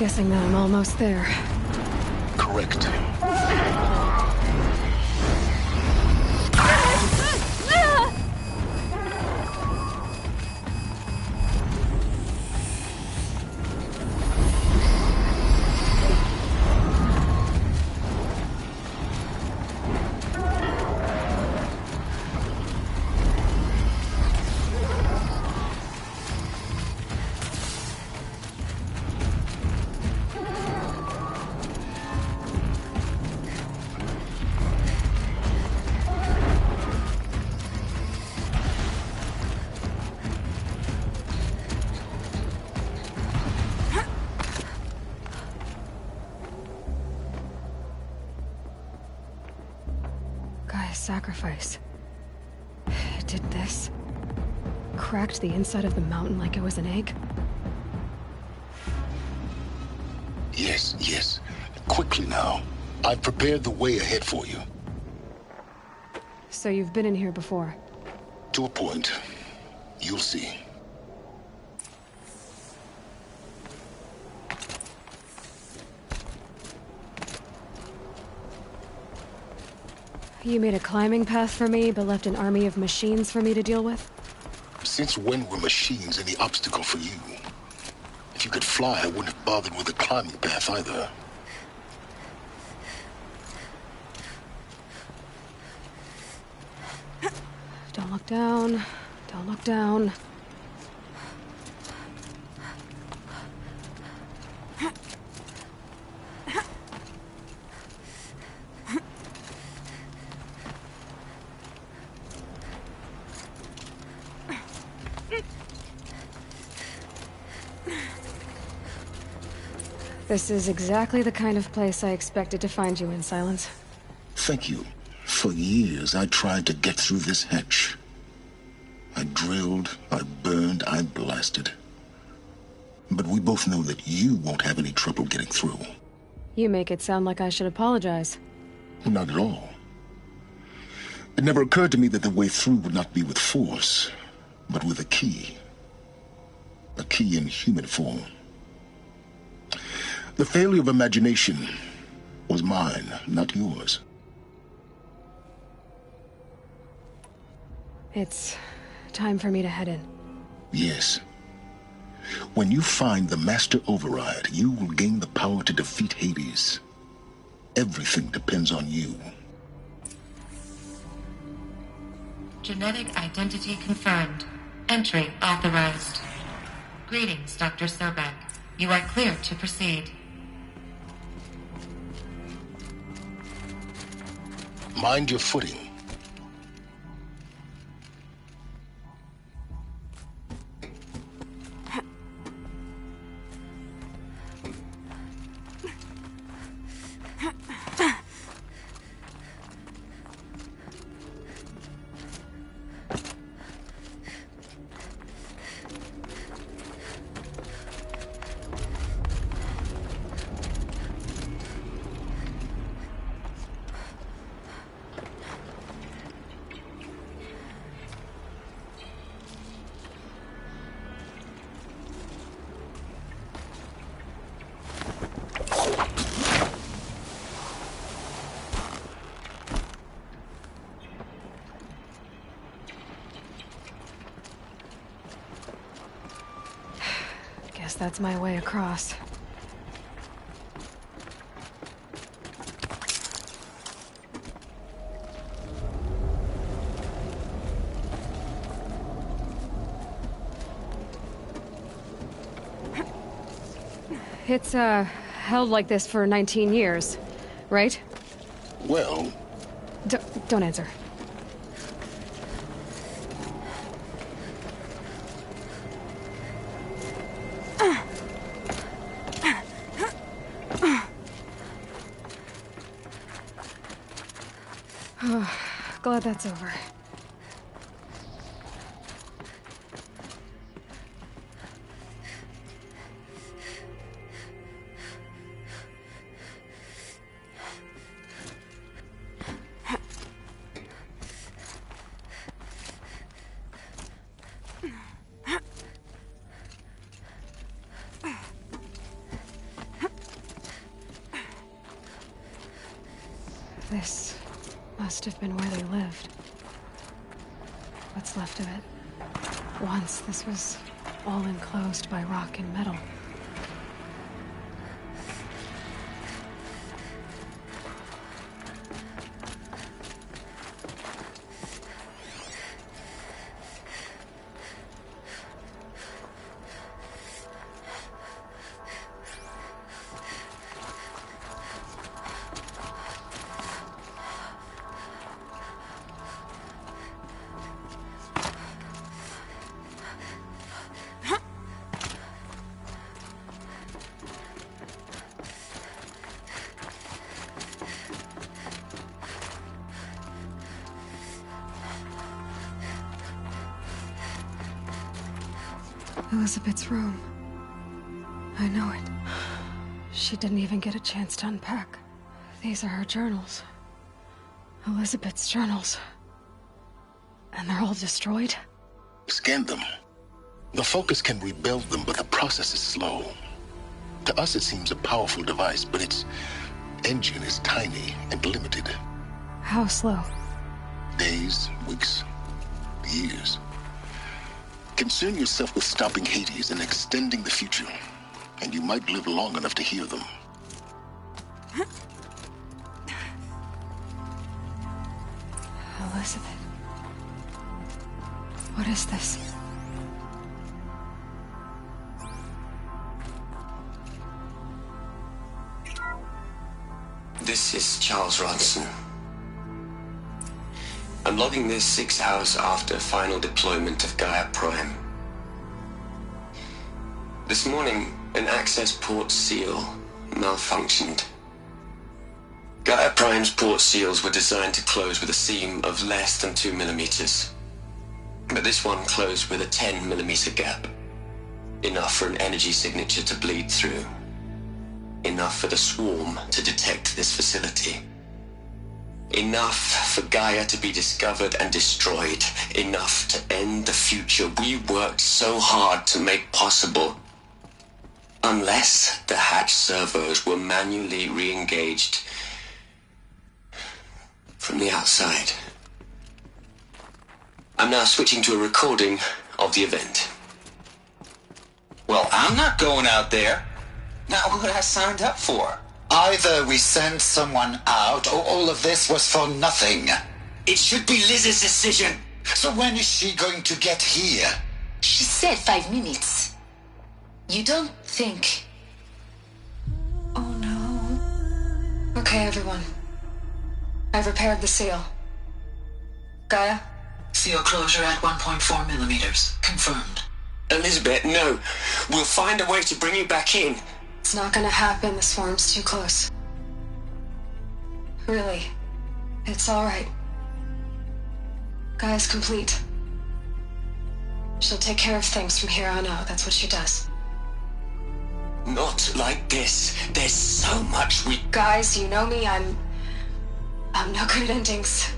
Guessing that I'm almost there. Correct. Sacrifice. It did this. Cracked the inside of the mountain like it was an egg. Yes. Quickly now. I've prepared the way ahead for you. So you've been in here before? To a point. You'll see. You made a climbing path for me, but left an army of machines for me to deal with? Since when were machines any obstacle for you? If you could fly, I wouldn't have bothered with a climbing path either. Don't look down. Don't look down. This is exactly the kind of place I expected to find you in, Silence. Thank you. For years, I tried to get through this hatch. I drilled, I burned, I blasted. But we both know that you won't have any trouble getting through. You make it sound like I should apologize. Not at all. It never occurred to me that the way through would not be with force, but with a key. A key in human form. The failure of imagination was mine, not yours. It's time for me to head in. Yes. When you find the Master Override, you will gain the power to defeat Hades. Everything depends on you. Genetic identity confirmed. Entry authorized. Greetings, Dr. Sobek. You are clear to proceed. Mind your footing. Guess that's my way across. It's, held like this for 19 years, right? Well... Don't answer. Glad that's over. This must have been where they lived. What's left of it. Once, this was all enclosed by rock and metal. Elizabeth's room. I know it. She didn't even get a chance to unpack. These are her journals. Elizabeth's journals. And they're all destroyed? Scan them. The Focus can rebuild them, but the process is slow. To us, it seems a powerful device, but its engine is tiny and limited. How slow? Days, weeks, years. Concern yourself with stopping Hades and extending the future, and you might live long enough to hear them. Elizabeth. What is this? This is Charles Ronson. I'm logging this 6 hours after final deployment of Gaia Prime. This morning, an access port seal malfunctioned. Gaia Prime's port seals were designed to close with a seam of less than 2 millimeters. But this one closed with a 10 millimeter gap. Enough for an energy signature to bleed through. Enough for the swarm to detect this facility. Enough for Gaia to be discovered and destroyed. Enough to end the future we worked so hard to make possible. Unless the hatch servos were manually re-engaged from the outside. I'm now switching to a recording of the event. Well, I'm not going out there. Not what I signed up for. Either we send someone out, or all of this was for nothing. It should be Liz's decision. So when is she going to get here? She said 5 minutes. You don't think... Oh no. Okay, everyone. I've repaired the seal. Gaia? Seal closure at 1.4 millimeters. Confirmed. Elizabeth, no. We'll find a way to bring you back in. It's not gonna happen, the swarm's too close. Really. It's alright. Gaia's complete. She'll take care of things from here on out, that's what she does. Not like this. There's so much we... Guys, you know me, I'm no good at endings.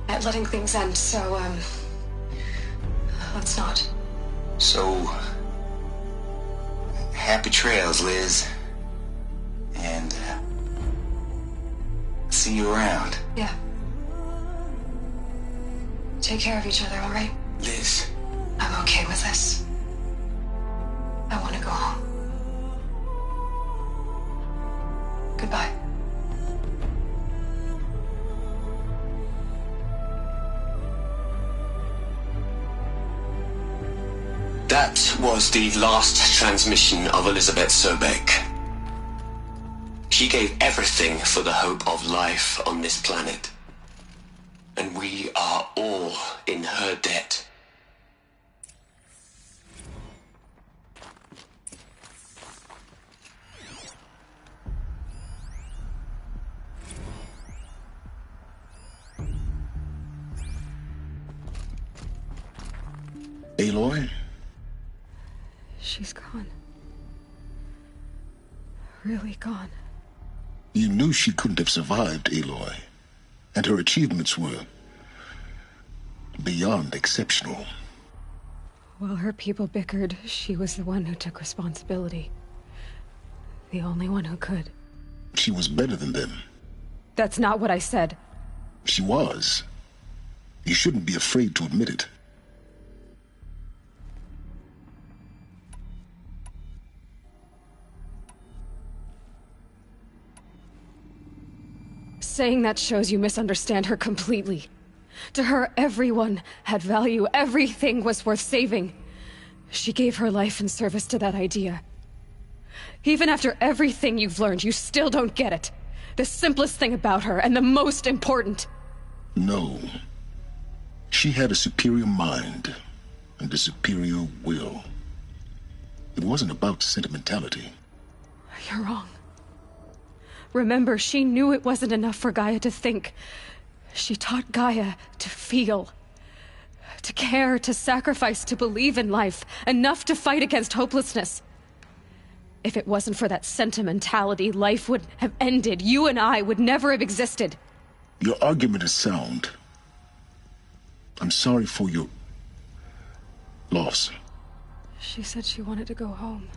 At letting things end, so, let's not. So... happy trails, Liz. And, see you around. Yeah. Take care of each other, alright? Liz. I'm okay with this. I want to go home. Goodbye. That was the last transmission of Elizabeth Sobeck. She gave everything for the hope of life on this planet. And we are all in her debt. Aloy? She's gone. Really gone. You knew she couldn't have survived, Aloy. And her achievements were beyond exceptional. While her people bickered, she was the one who took responsibility. The only one who could. She was better than them. That's not what I said. She was. You shouldn't be afraid to admit it. Saying that shows you misunderstand her completely. To her, everyone had value. Everything was worth saving. She gave her life in service to that idea. Even after everything you've learned, you still don't get it. The simplest thing about her, and the most important. No. She had a superior mind and a superior will. It wasn't about sentimentality. You're wrong. Remember, she knew it wasn't enough for Gaia to think. She taught Gaia to feel. To care, to sacrifice, to believe in life. Enough to fight against hopelessness. If it wasn't for that sentimentality, life would have ended. You and I would never have existed. Your argument is sound. I'm sorry for your loss. She said she wanted to go home.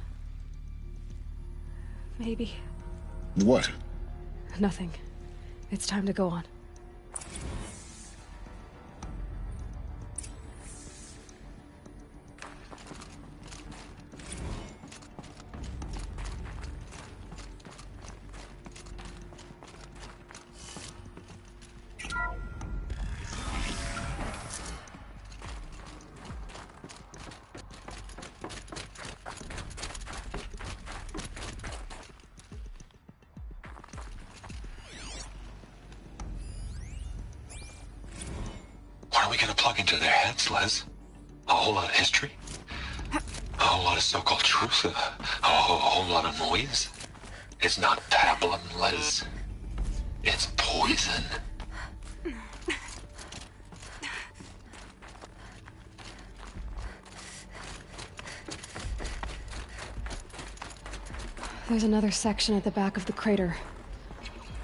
Maybe. What? Nothing. It's time to go on. What are we gonna plug into their heads, Les? A whole lot of history? A whole lot of so-called truth? A whole lot of noise? It's not pablum, Les. It's poison. There's another section at the back of the crater.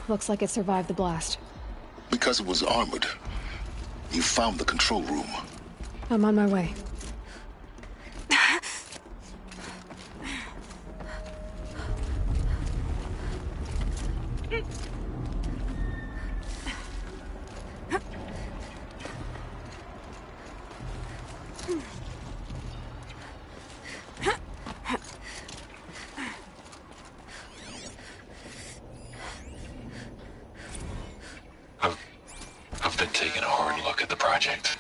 Looks like it survived the blast. Because it was armored. You found the control room. I'm on my way. I've been taking a hard look at the project.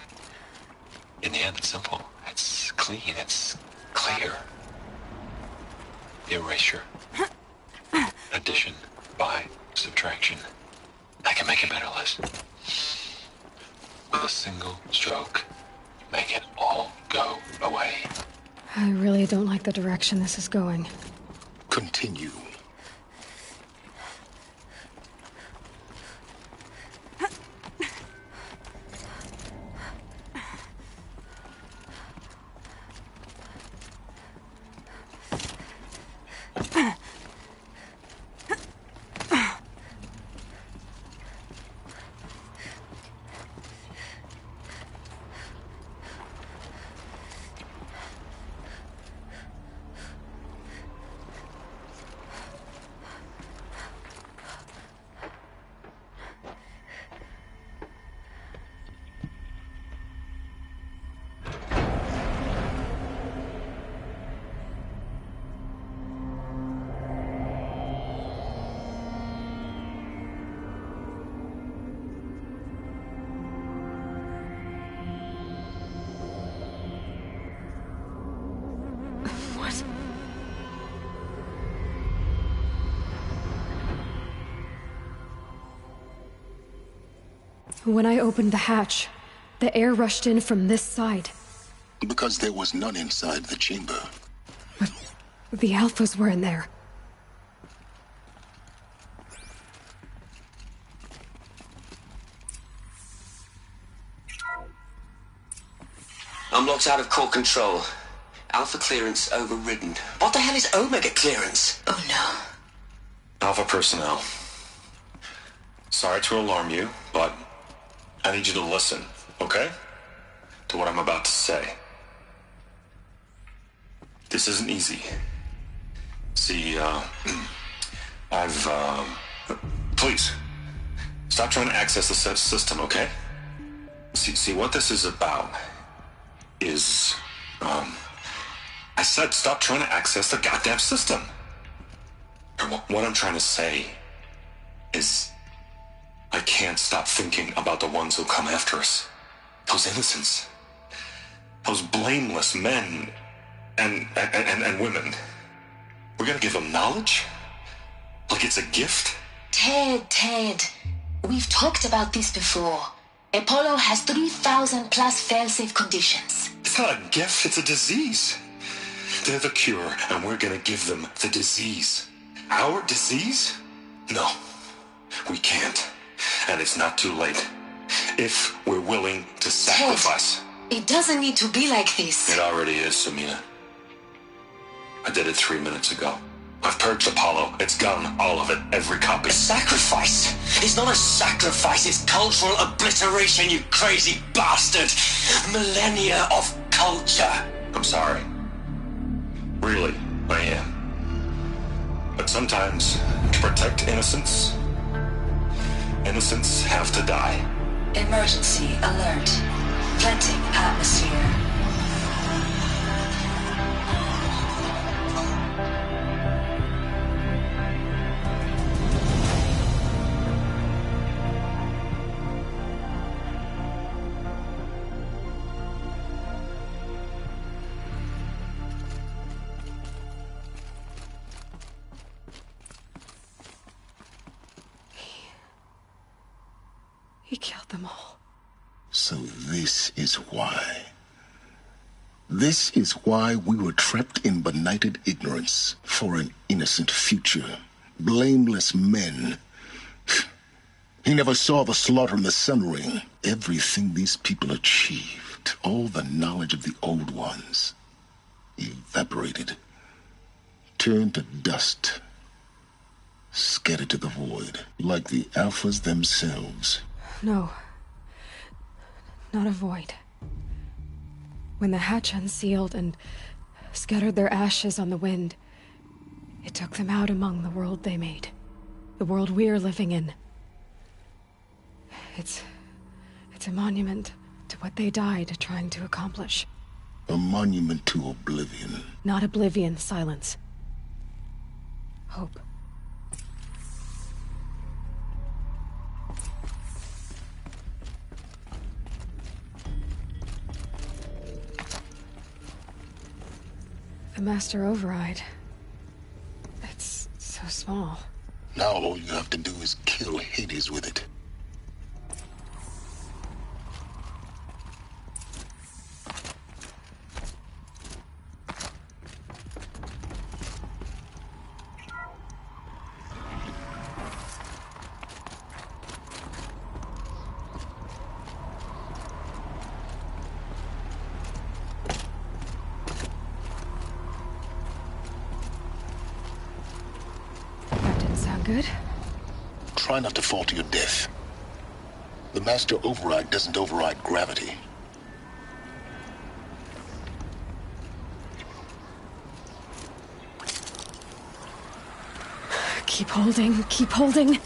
In the end, it's simple. It's clean. It's clear. Erasure. Addition. By. Subtraction. I can make it better, Liz. With a single stroke, make it all go away. I really don't like the direction this is going. Continue. When I opened the hatch, the air rushed in from this side. Because there was none inside the chamber. But the Alphas were in there. I'm locked out of core control. Alpha clearance overridden. What the hell is Omega clearance? Oh no. Alpha personnel. Sorry to alarm you, but I need you to listen, okay? To what I'm about to say. This isn't easy. See, Please. Stop trying to access the system, okay? See what this is about is, I said stop trying to access the goddamn system. What I'm trying to say is I can't stop thinking about the ones who come after us. Those innocents. Those blameless men and women. We're gonna give them knowledge? Like it's a gift? Ted. We've talked about this before. Apollo has 3,000 plus fail-safe conditions. It's not a gift, it's a disease. They're the cure, and we're gonna give them the disease. Our disease? No, we can't. And it's not too late. If we're willing to sacrifice. Ted, it doesn't need to be like this. It already is, Samina. I did it 3 minutes ago. I've purged Apollo. It's gone, all of it, every copy. A sacrifice? It's not a sacrifice, it's cultural obliteration, you crazy bastard! Millennia of culture! I'm sorry. Really, I am. But sometimes, to protect innocence, innocents have to die. Emergency alert. Planting atmosphere. He killed them all. So this is why. This is why we were trapped in benighted ignorance for an innocent future. Blameless men. He never saw the slaughter in the Sun Ring. Everything these people achieved, all the knowledge of the old ones, evaporated, turned to dust, scattered to the void, like the Alphas themselves. No. Not a void. When the hatch unsealed and scattered their ashes on the wind, it took them out among the world they made. The world we're living in. It's a monument to what they died trying to accomplish. A monument to oblivion. Not oblivion, silence. Hope. The Master Override. It's so small. Now all you have to do is kill Hades with it. Good. Try not to fall to your death. The Master Override doesn't override gravity. Keep holding, keep holding.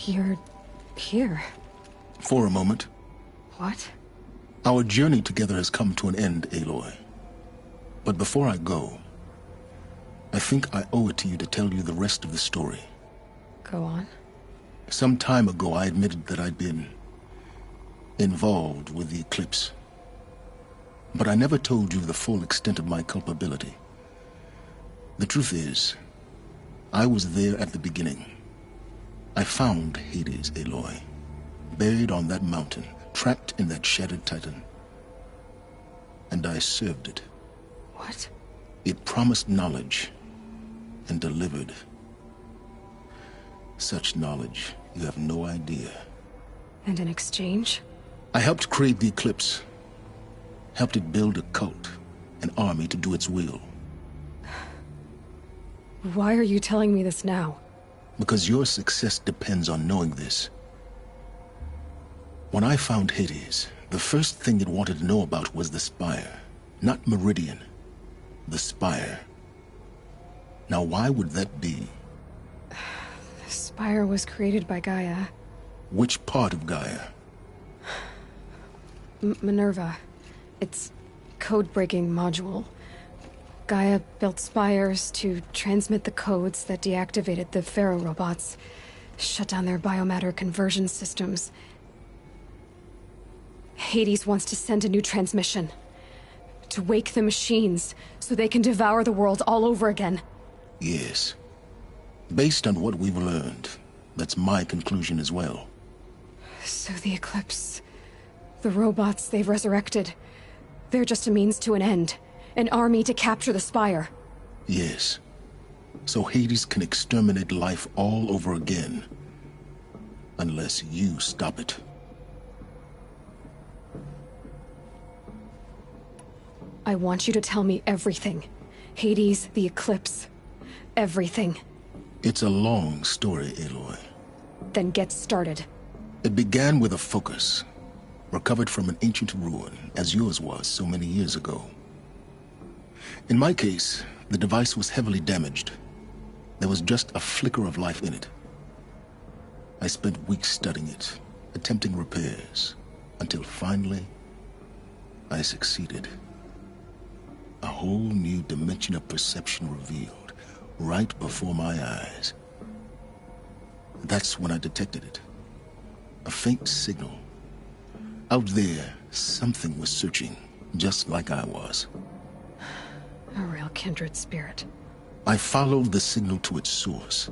You're here. For a moment. What? Our journey together has come to an end, Aloy. But before I go, I think I owe it to you to tell you the rest of the story. Go on. Some time ago, I admitted that I'd been involved with the eclipse. But I never told you the full extent of my culpability. The truth is, I was there at the beginning. I found Hades, Aloy, buried on that mountain, trapped in that shattered titan. And I served it. What? It promised knowledge and delivered. Such knowledge, you have no idea. And in exchange? I helped create the eclipse. Helped it build a cult, an army to do its will. Why are you telling me this now? Because your success depends on knowing this. When I found Hades, the first thing it wanted to know about was the Spire. Not Meridian. The Spire. Now why would that be? The Spire was created by Gaia. Which part of Gaia? Minerva. It's code-breaking module. Gaia built spires to transmit the codes that deactivated the Pharaoh robots, shut down their biomatter conversion systems. Hades wants to send a new transmission. To wake the machines, so they can devour the world all over again. Yes. Based on what we've learned, that's my conclusion as well. So the Eclipse... the robots they've resurrected... they're just a means to an end. An army to capture the Spire. Yes. So Hades can exterminate life all over again. Unless you stop it. I want you to tell me everything. Hades, the Eclipse. Everything. It's a long story, Aloy. Then get started. It began with a focus. Recovered from an ancient ruin, as yours was so many years ago. In my case, the device was heavily damaged. There was just a flicker of life in it. I spent weeks studying it, attempting repairs, until finally, I succeeded. A whole new dimension of perception revealed, right before my eyes. That's when I detected it. A faint signal. Out there, something was searching, just like I was. A real kindred spirit. I followed the signal to its source.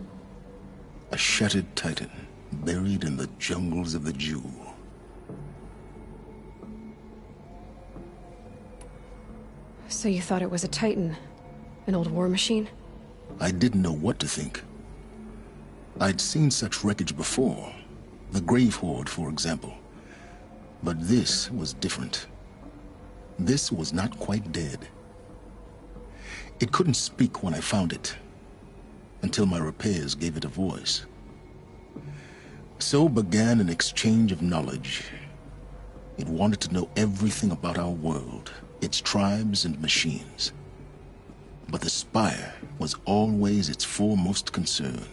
A shattered titan, buried in the jungles of the Jewel. So you thought it was a titan? An old war machine? I didn't know what to think. I'd seen such wreckage before. The Grave Horde, for example. But this was different. This was not quite dead. It couldn't speak when I found it, until my repairs gave it a voice. So began an exchange of knowledge. It wanted to know everything about our world, its tribes and machines. But the Spire was always its foremost concern.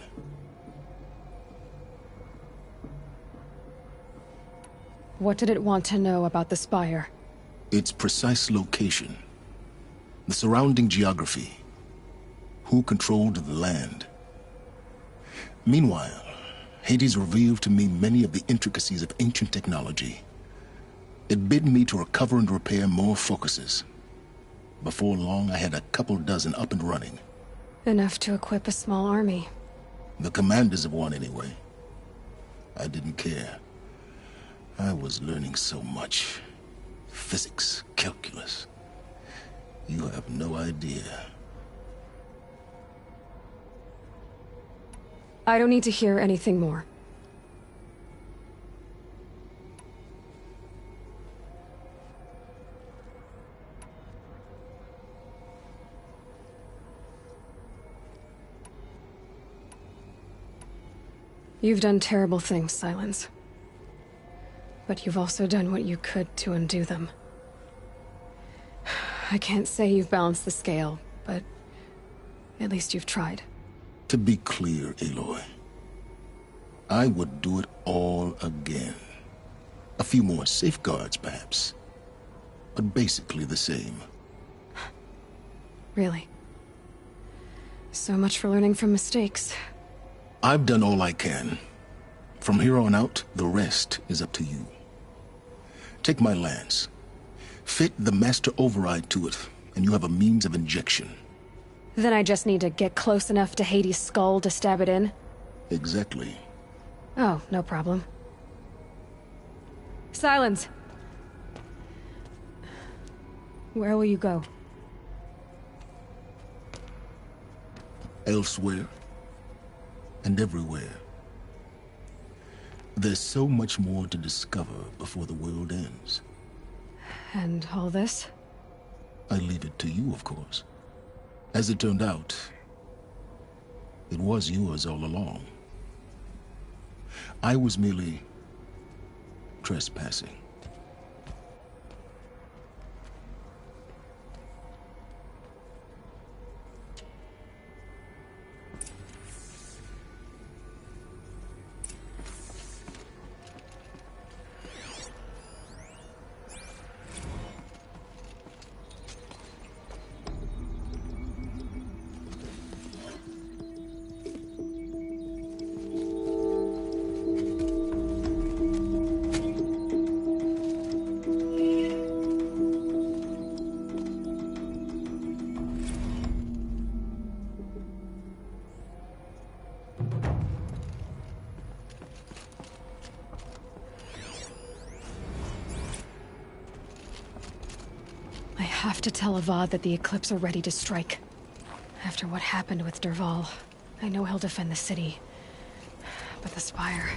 What did it want to know about the Spire? Its precise location. The surrounding geography. Who controlled the land. Meanwhile, Hades revealed to me many of the intricacies of ancient technology. It bid me to recover and repair more focuses. Before long, I had a couple dozen up and running. Enough to equip a small army. The commanders of one, anyway. I didn't care. I was learning so much. Physics, calculus. You have no idea. I don't need to hear anything more. You've done terrible things, Silence. But you've also done what you could to undo them. I can't say you've balanced the scale, but at least you've tried. To be clear, Aloy, I would do it all again. A few more safeguards, perhaps. But basically the same. Really? So much for learning from mistakes. I've done all I can. From here on out, the rest is up to you. Take my lance. Fit the master override to it, and you have a means of injection. Then I just need to get close enough to Hades' skull to stab it in? Exactly. Oh, no problem. Silence! Where will you go? Elsewhere. And everywhere. There's so much more to discover before the world ends. And all this? I leave it to you, of course. As it turned out, it was yours all along. I was merely trespassing. I have to tell Avad that the Eclipse are ready to strike. After what happened with Dervahl, I know he'll defend the city. But the Spire...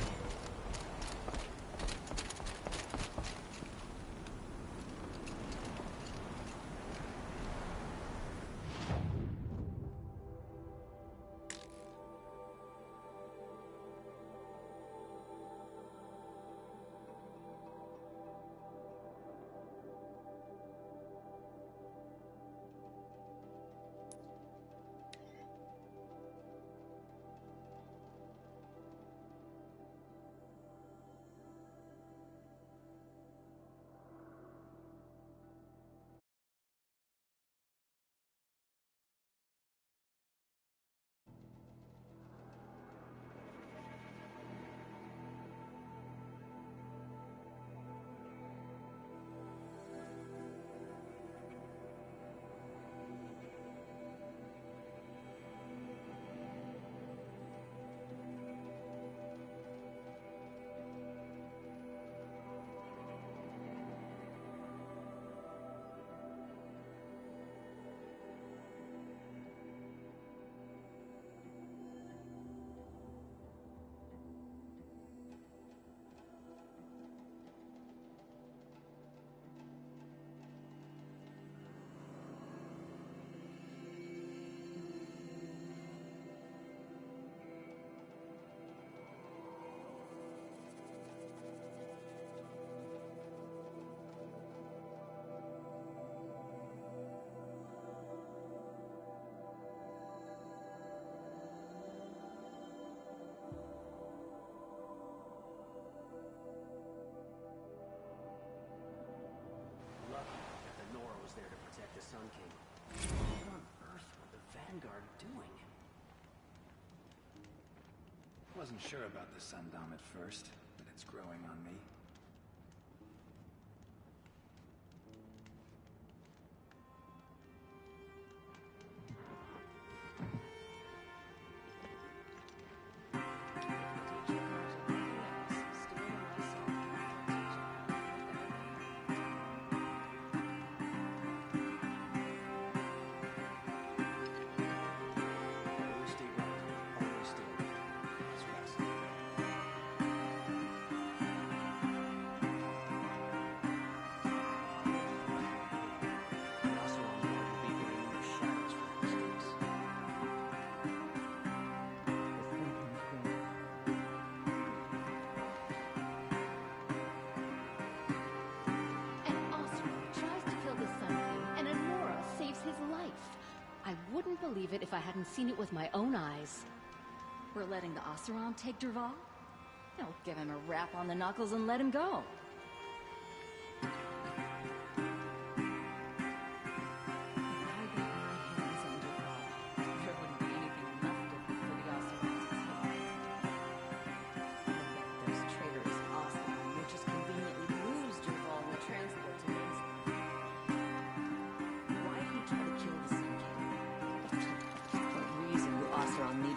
Wasn't sure about the Sundom at first, but it's growing on me. I wouldn't believe it if I hadn't seen it with my own eyes. We're letting the Oseram take Dervahl? They'll give him a rap on the knuckles and let him go.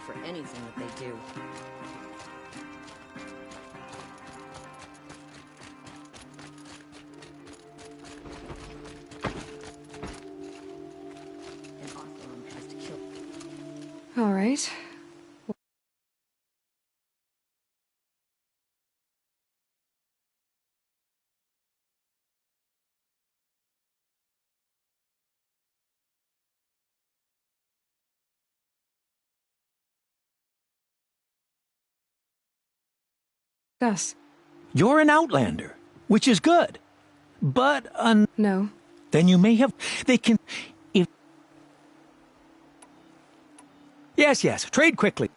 For anything that they do. An Othron tries to kill. All right. Gus. You're an outlander, which is good. But, No. Then you may have... They can... If... Yes, trade quickly.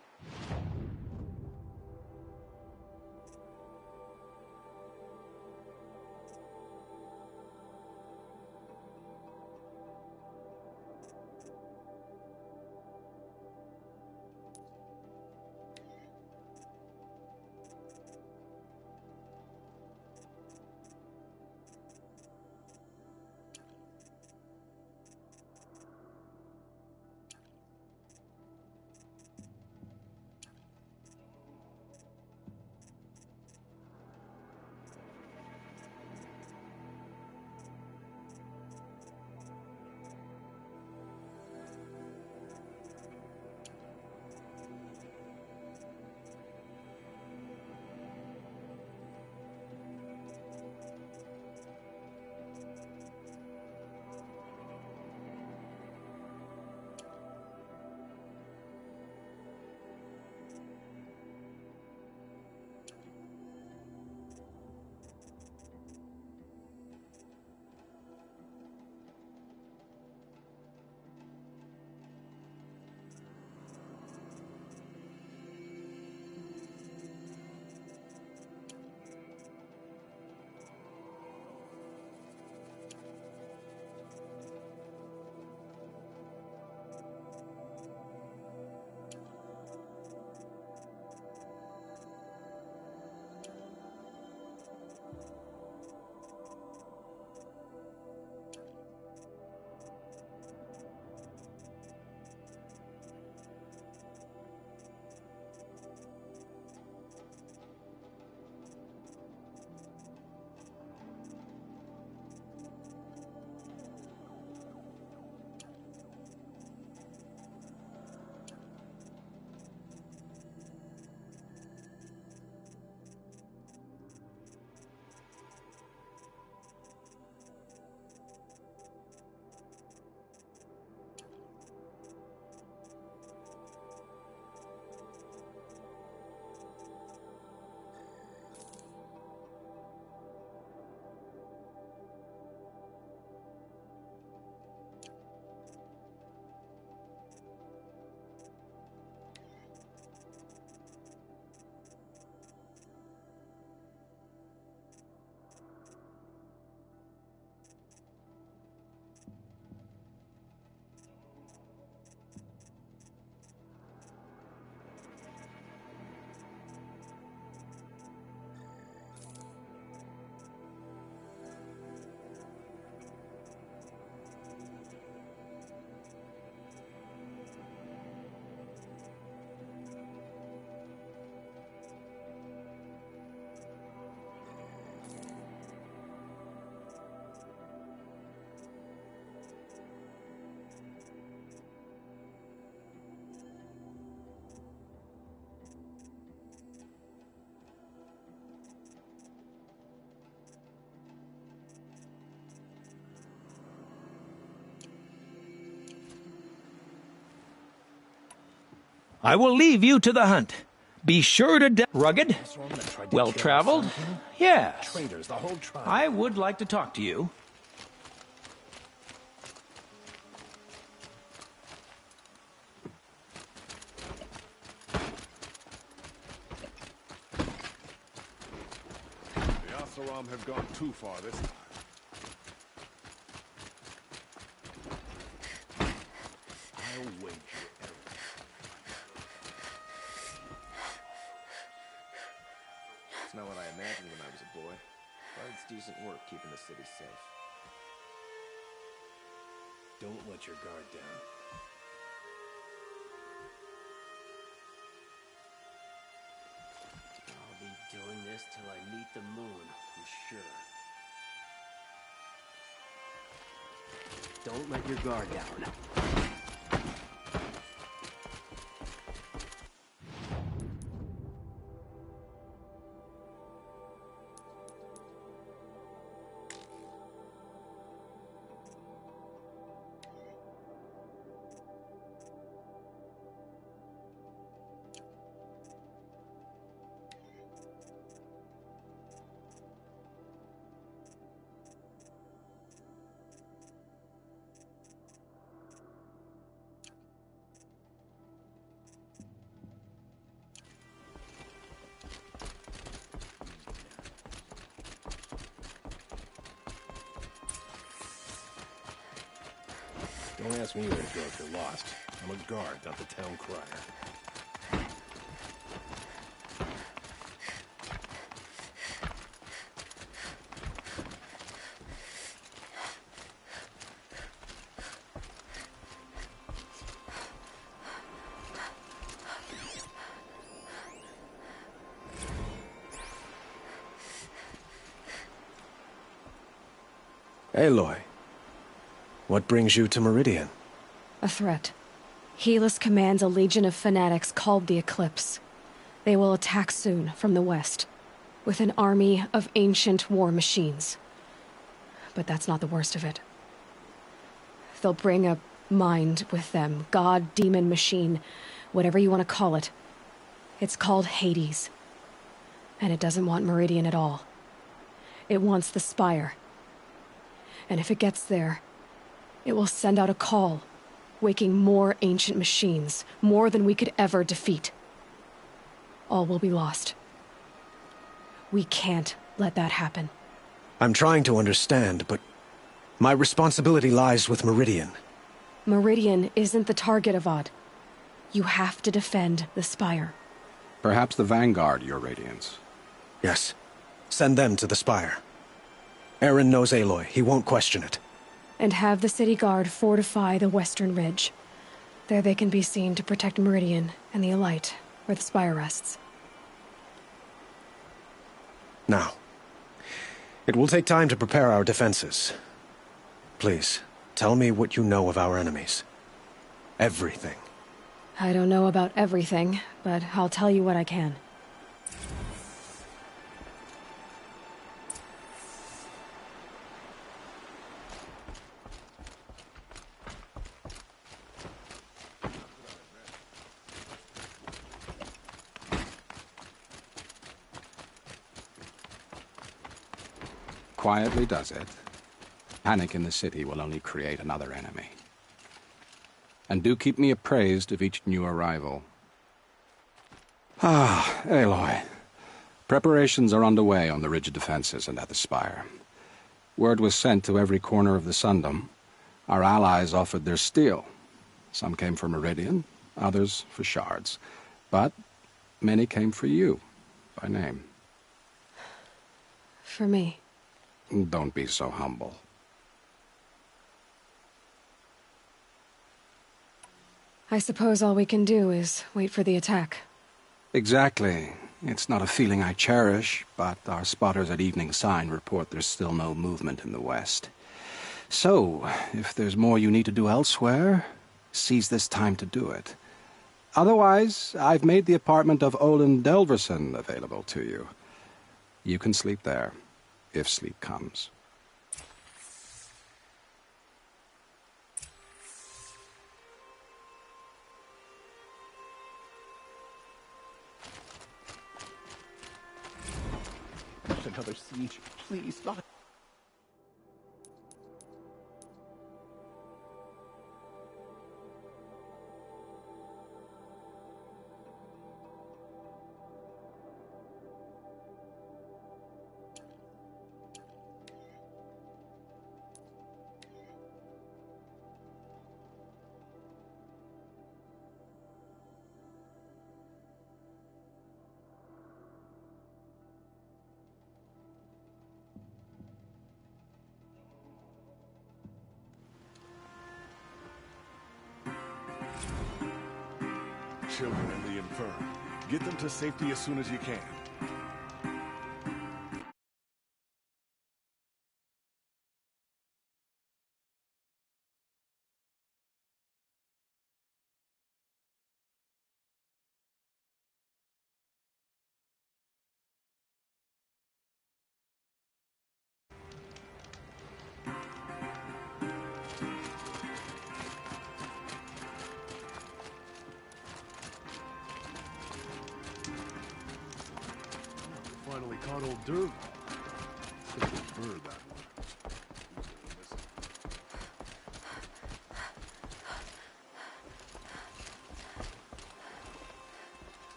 I will leave you to the hunt. Be sure to rugged, well-traveled. Yes. I would like to talk to you. Ps4 have gone too far this time. I'll wager everything. It's not what I imagined when I was a boy, but it's decent work keeping the city safe. Don't let your guard down. I'll be doing this till I meet the moon, I'm sure. Don't let your guard down. Don't ask me where to go if you're lost. I'm a guard, not the town crier. Aloy, what brings you to Meridian? A threat. Helis commands a legion of fanatics called the Eclipse. They will attack soon from the west, with an army of ancient war machines. But that's not the worst of it. They'll bring a mind with them, god, demon, machine, whatever you want to call it. It's called Hades. And it doesn't want Meridian at all. It wants the Spire. And if it gets there, it will send out a call, waking more ancient machines, more than we could ever defeat. All will be lost. We can't let that happen. I'm trying to understand, but my responsibility lies with Meridian. Meridian isn't the target, Avad. You have to defend the Spire. Perhaps the Vanguard, Your Radiance. Yes. Send them to the Spire. Aaron knows Aloy. He won't question it. And have the city guard fortify the western ridge. There they can be seen to protect Meridian and the Elite, where the Spire rests. Now, it will take time to prepare our defenses. Please, tell me what you know of our enemies. Everything. I don't know about everything, but I'll tell you what I can. Quietly does it. Panic in the city will only create another enemy. And do keep me appraised of each new arrival. Ah, Aloy. Preparations are underway on the ridge defenses and at the Spire. Word was sent to every corner of the Sundom. Our allies offered their steel. Some came for Meridian, others for shards. But many came for you, by name. For me. Don't be so humble. I suppose all we can do is wait for the attack. Exactly. It's not a feeling I cherish, but our spotters at Evening Sign report there's still no movement in the west. So, if there's more you need to do elsewhere, seize this time to do it. Otherwise, I've made the apartment of Olin Delverson available to you. You can sleep there, if sleep comes. Not another siege, please, not... Get them to safety as soon as you can. Finally caught old Durg. Could have been bird, that one.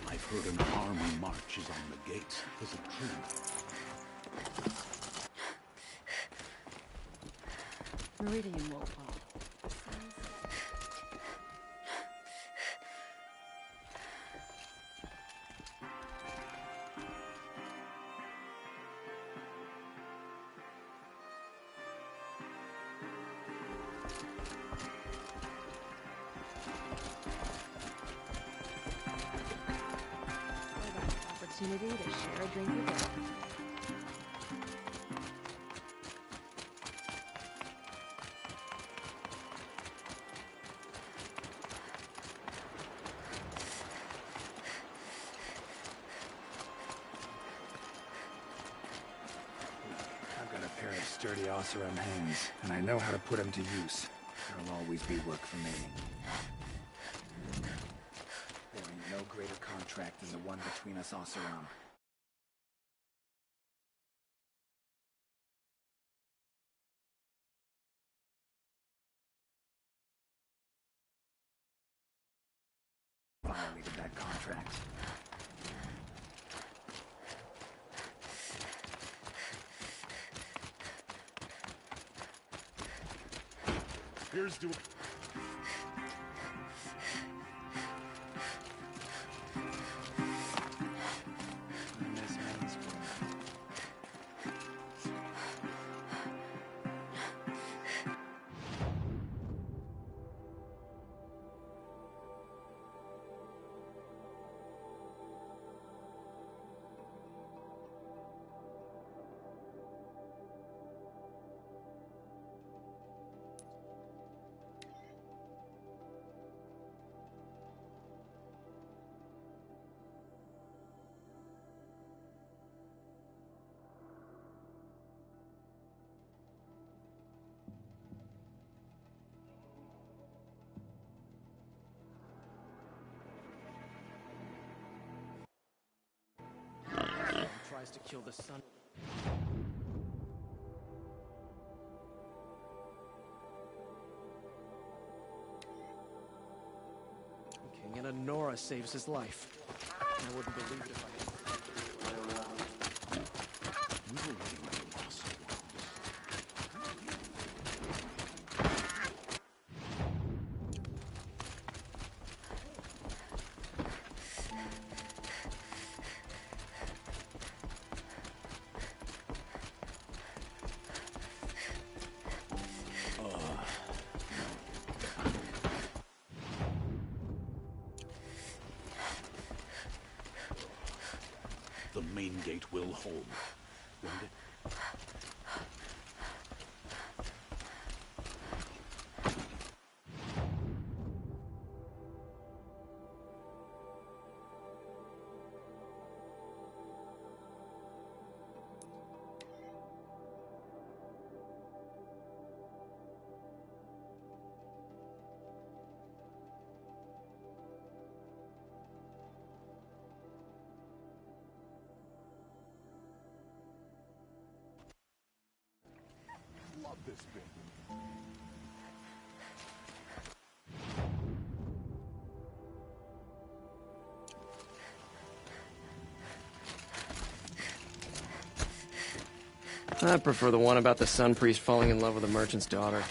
I've heard an army march is on the gates. Is it true? Meridian won't fall. Opportunity to share a drink with them. I've got a pair of sturdy Oseram hands, and I know how to put them to use. There'll always be work for me. There ain't no greater contract than the one between us Oseram. Violated that contract. Here's to... Tries to kill the sun. King and Honora saves his life. I wouldn't believe it if I didn't. The main gate will hold. Won't it? Love this bit. I prefer the one about the sun priest falling in love with a merchant's daughter.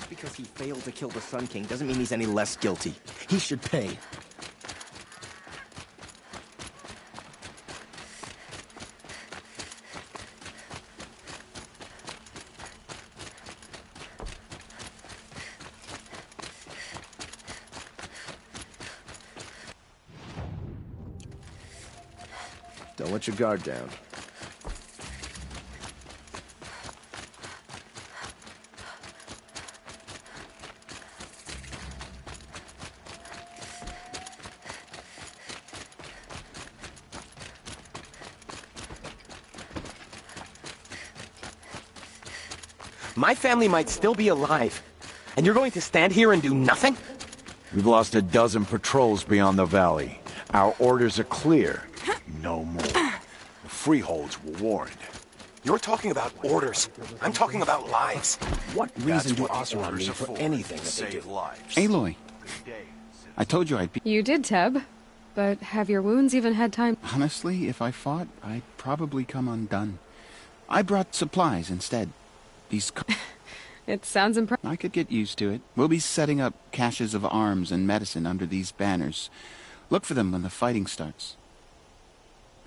Just because he failed to kill the Sun King doesn't mean he's any less guilty. He should pay. Don't let your guard down. My family might still be alive, and you're going to stand here and do nothing? We've lost a dozen patrols beyond the valley. Our orders are clear. No more. The freeholds were warned. You're talking about orders. I'm talking about lives. What reason do what the Oseram orders need are for for, anything to that they save do? lives. Aloy, I told you I'd be... You did, Teb. But have your wounds even had time? Honestly, if I fought, I'd probably come undone. I brought supplies instead. These... It sounds impressive. I could get used to it. We'll be setting up caches of arms and medicine under these banners. Look for them when the fighting starts.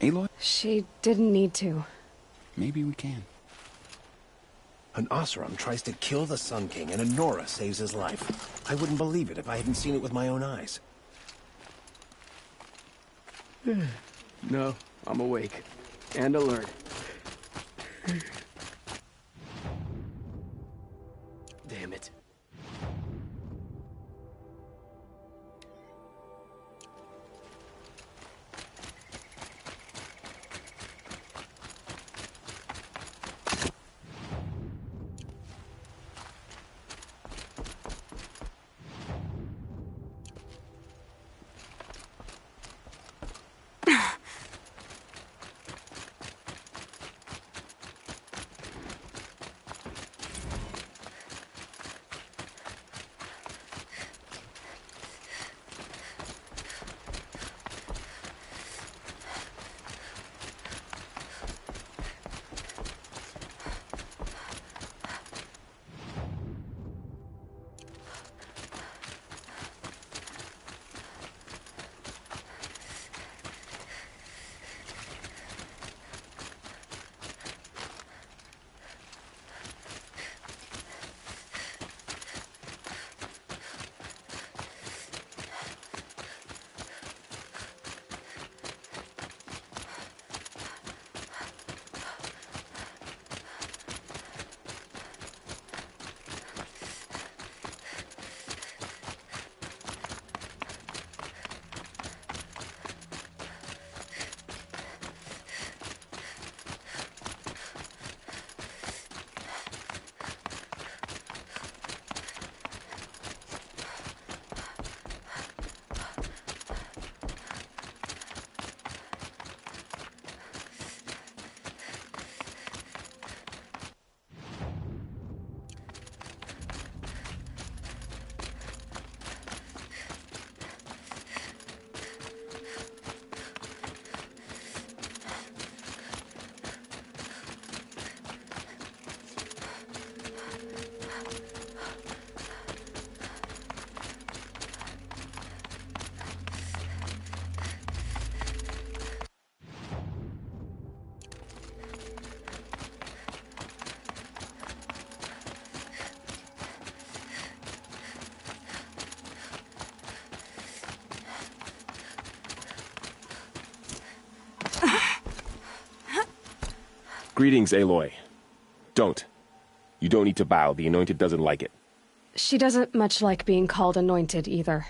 Aloy? She didn't need to. Maybe we can. An Oseram tries to kill the Sun King, and a Nora saves his life. I wouldn't believe it if I hadn't seen it with my own eyes. No, I'm awake. And alert. Damn it. Greetings, Aloy. Don't. You don't need to bow. The Anointed doesn't like it. She doesn't much like being called anointed, either.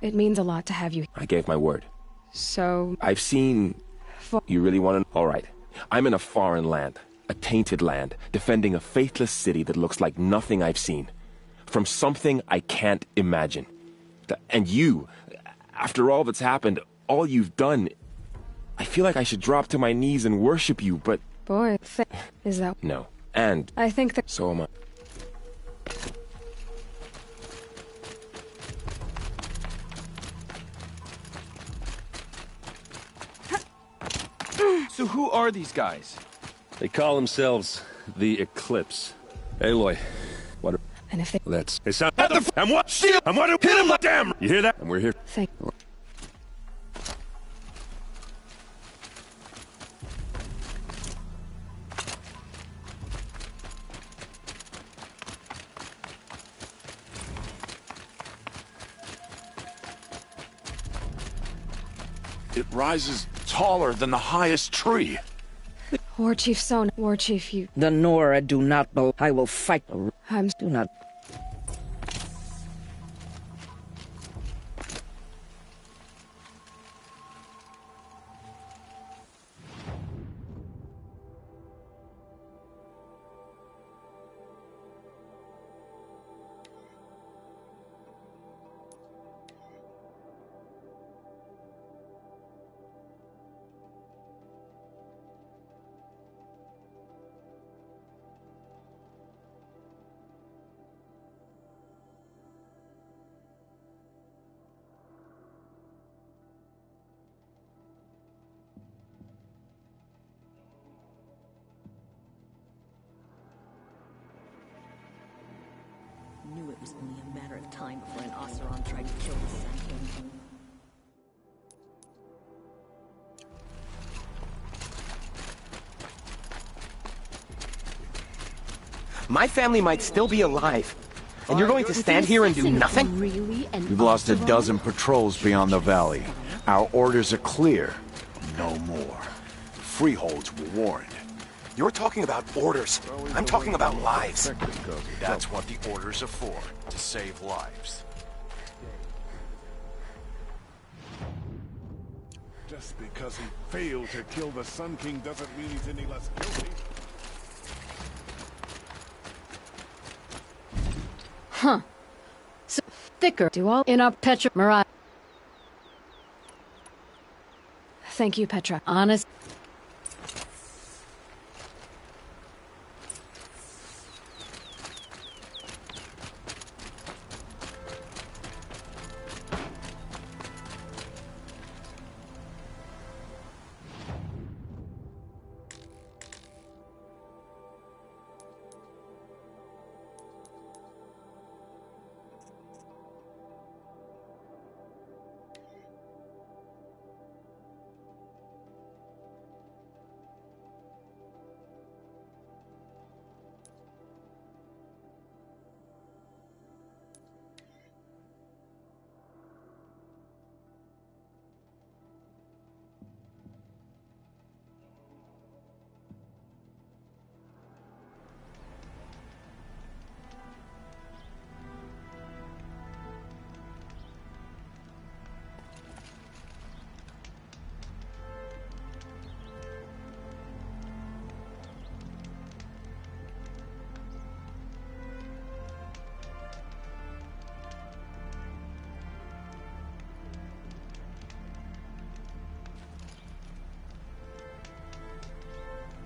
It means a lot to have you. I gave my word. So... I've seen... You really want to... All right. I'm in a foreign land. A tainted land. Defending a faithless city that looks like nothing I've seen. From something I can't imagine. And you... After all that's happened, all you've done... I feel like I should drop to my knees and worship you, but... Boy, is that... No. And... I think that... So am I. So who are these guys? They call themselves the Eclipse. Aloy, what... And if they... Let's... It's not the... And what? Shield! I want to hit him like damn! You hear that? And we're here. Thank... It rises taller than the highest tree. War Chief Son, War Chief, you... The Nora do not I will fight. Do not... Knew it was only a matter of time before an Oseram tried to kill the Sun King. My family might still be alive. And you're going to stand here and do nothing? Really? We've lost a dozen patrols beyond the valley. Our orders are clear. No more. Freeholds were warned. You're talking about orders. I'm talking about lives. That's what the orders are for, to save lives. Just because he failed to kill the Sun King doesn't mean he's any less guilty. Huh. So thicker. Do all in our Petra Mariah. Thank you, Petra. Honest.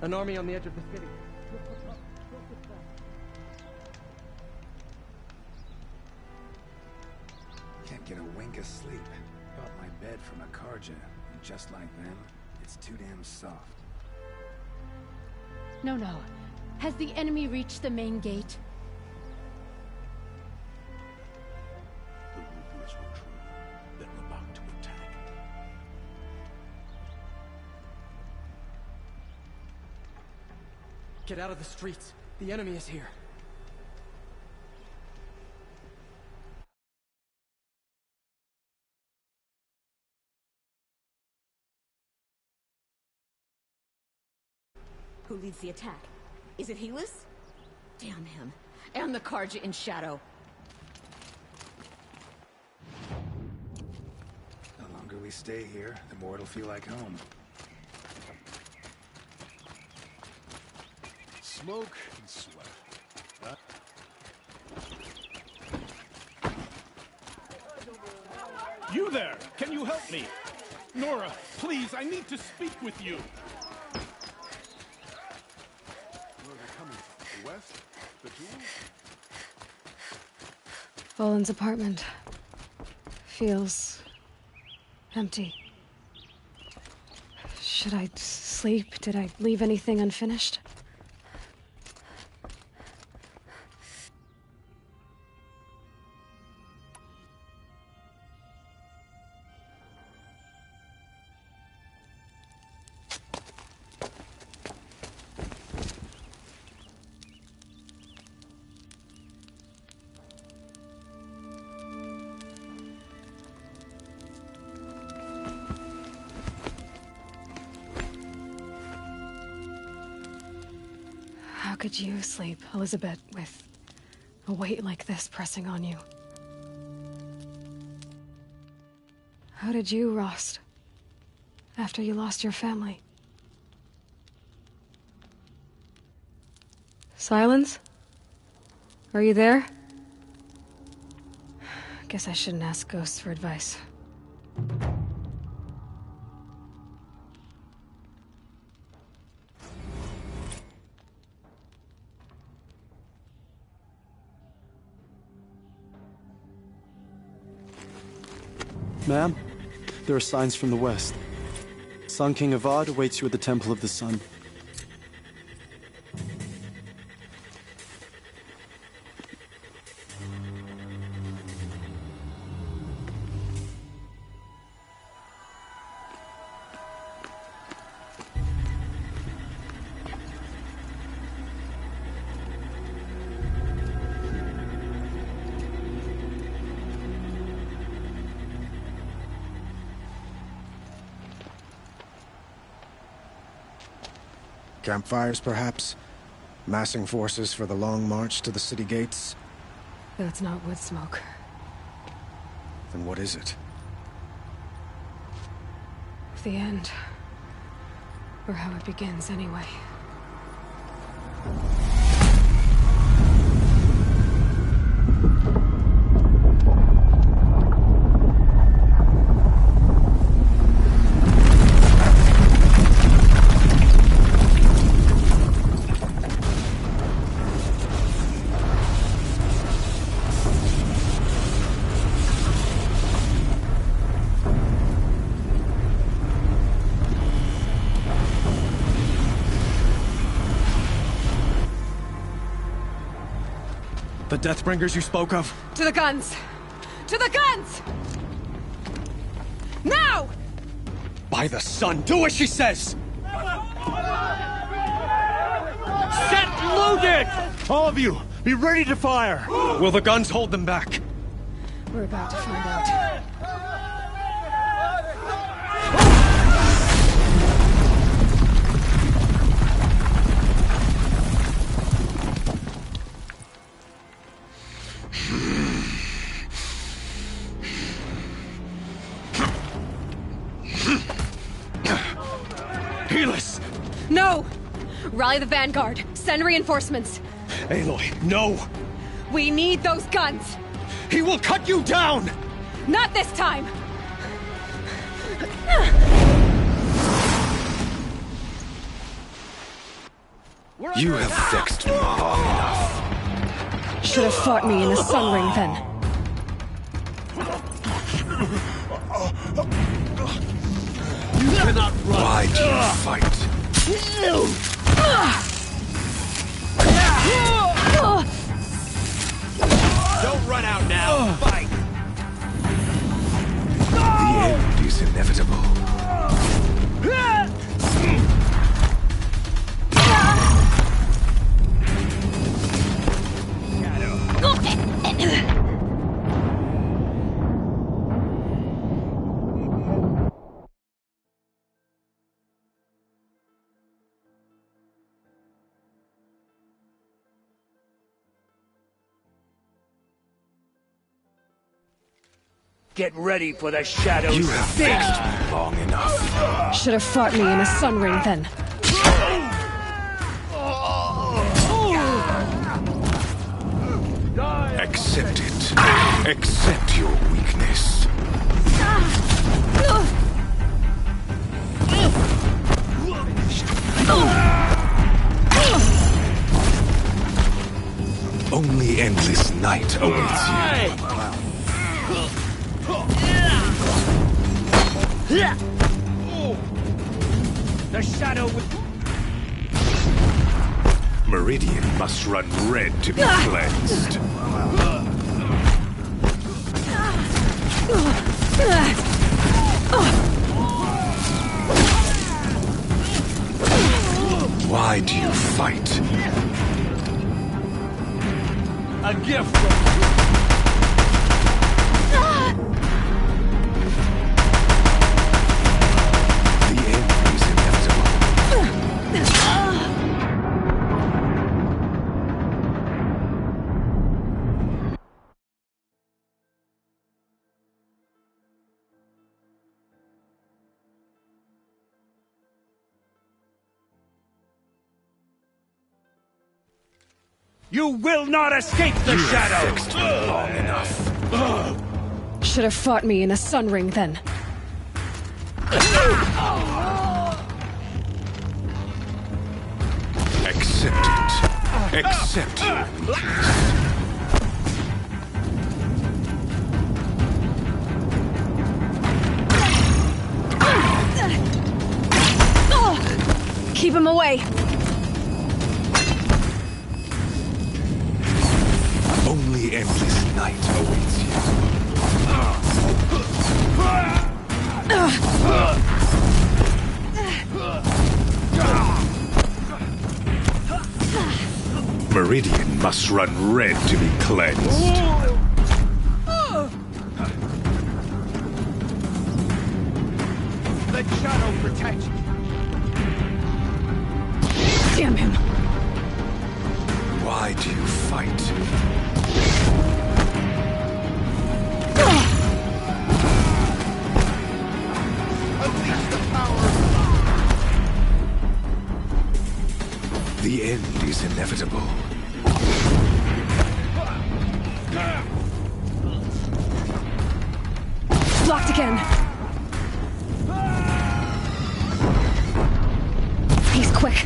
An army on the edge of the city. Can't get a wink of sleep. Bought my bed from a Karja, and just like them, it's too damn soft. No. Has the enemy reached the main gate? The rumors were true. They were about to attack. Get out of the streets. The enemy is here. Who leads the attack? Is it Helis? Damn him. And the Karja in shadow. The longer we stay here, the more it'll feel like home. Smoke and sweat. Huh? You there! Can you help me? Nora, please, I need to speak with you. Where are they coming from? The west? The jewels? Volan's apartment feels empty. Should I sleep? Did I leave anything unfinished? could you sleep, Elizabeth, with a weight like this pressing on you? How did you rest after you lost your family? Silence? Are you there? Guess I shouldn't ask ghosts for advice. Ma'am, there are signs from the west. Sun King Avad awaits you at the Temple of the Sun. Campfires, perhaps? Massing forces for the long march to the city gates? That's not wood smoke. Then what is it? The end. Or how it begins, anyway. The Deathbringers you spoke of? To the guns! To the guns! Now! By the sun, do as she says! Set loaded! All of you, be ready to fire! Will the guns hold them back? We're about to find out. Helis! No! Rally the vanguard. Send reinforcements. Aloy, no! We need those guns! He will cut you down! Not this time! You have vexed me long enough. Should have fought me in the Sun Ring then. You cannot run. Why do you fight? Don't run out now. Fight. The end is inevitable. Get ready for the shadows. You have vexed me long enough. Should have fought me in the Sun Ring then. Accept it. Accept your weakness. Only endless night awaits you. The shadow. Meridian must run red to be cleansed. Why do you fight? A gift from... You will not escape the shadow! Fixed me long enough. Should have fought me in a sun ring then. Accept it. Accept your weakness. Keep him away! Only endless night awaits you. Meridian must run red to be cleansed. Let Shadow protect you. Damn him! Why do you fight? Unleash the power. The end is inevitable. Blocked again! He's quick.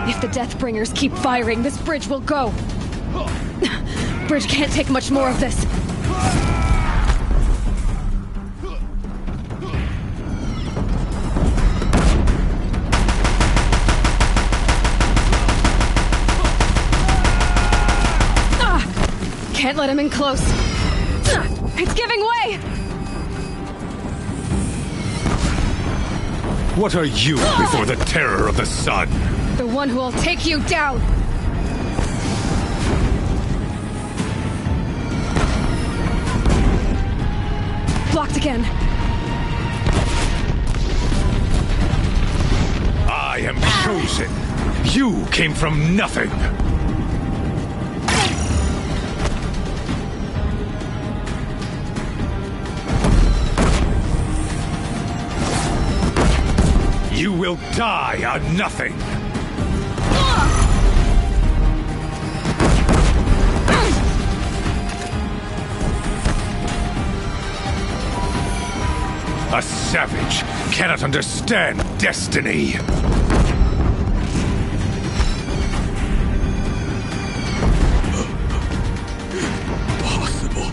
If the Deathbringers keep firing, this bridge will go. Bridge can't take much more of this. Can't let him in close. It's giving way! What are you before the terror of the sun? The one who will take you down! Blocked again. I am chosen. You came from nothing. You will die on nothing. A savage cannot understand destiny. Impossible.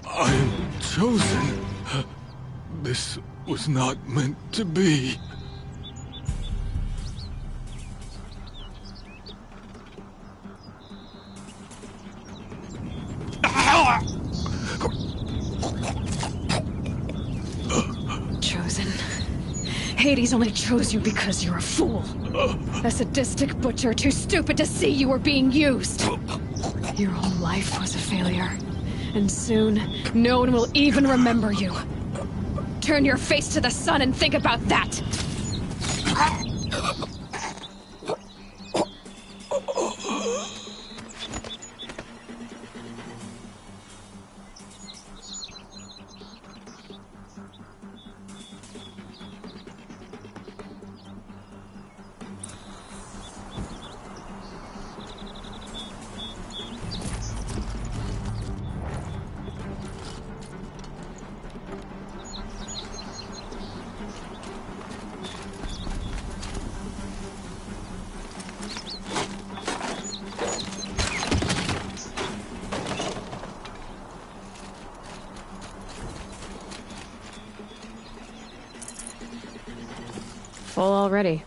I am chosen. This was not meant to be. Chosen. Hades only chose you because you're a fool. A sadistic butcher too stupid to see you were being used. Your whole life was a failure. And soon, no one will even remember you. Turn your face to the sun and think about that! Full already.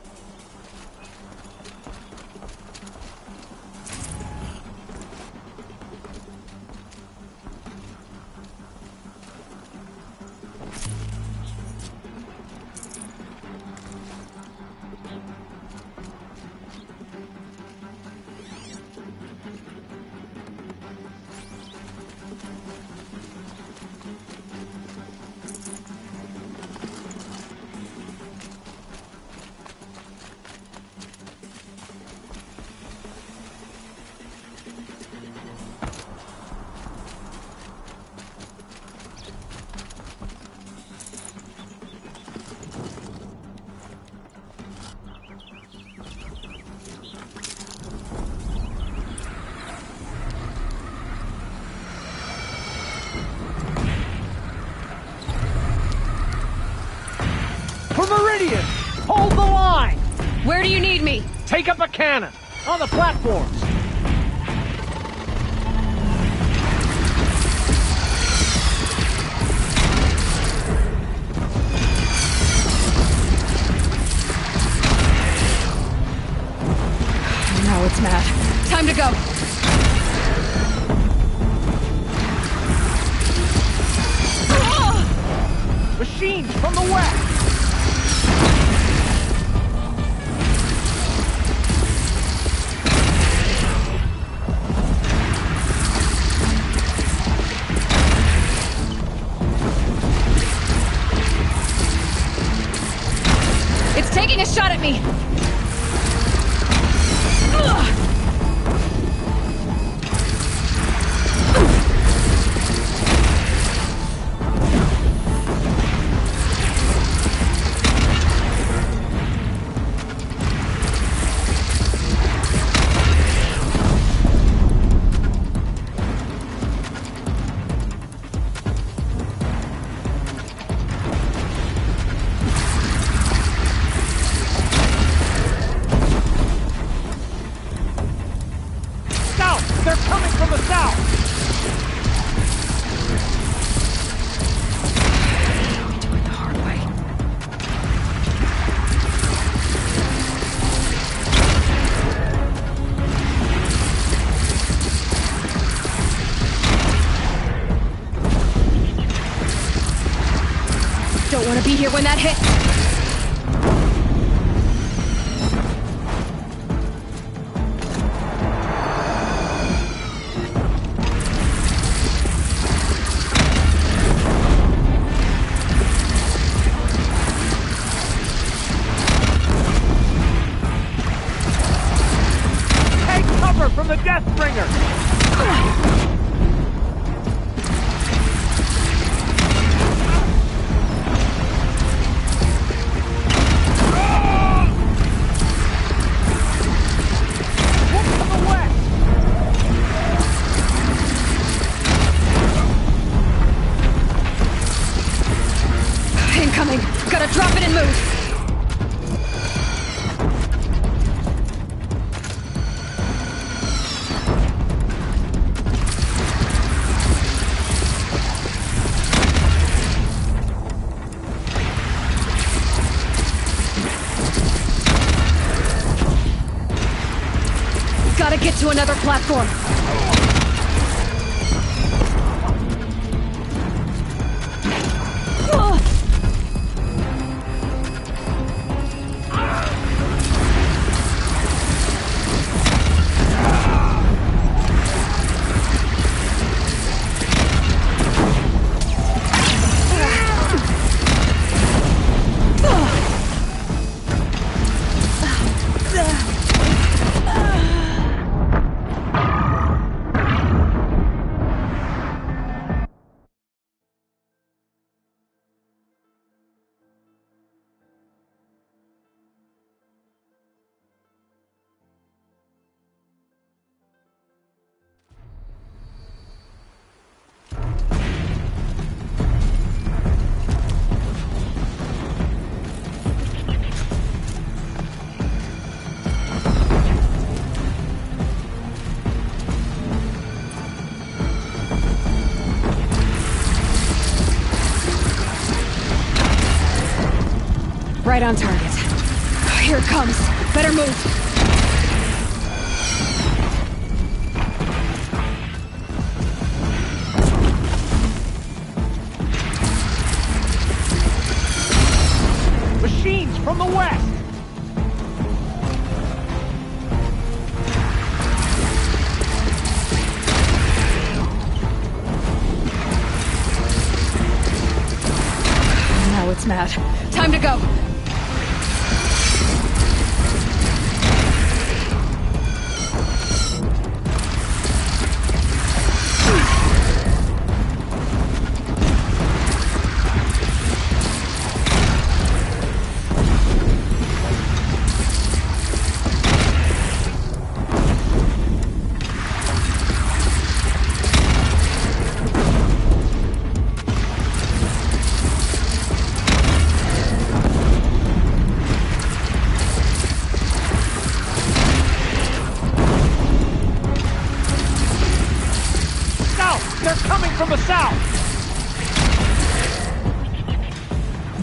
For Meridian! Hold the line! Where do you need me? Take up a cannon! On the platforms! Now it's mad. Time to go! Machines from the west! It's taking a shot at me! They're coming from the south! We do it the hard way. Don't want to be here when that hits! From the Deathbringer! Incoming! Gotta drop it and move! Gotta get to another platform. Right on target. Here it comes. Better move. Machines from the west! Now it's mad. Time to go.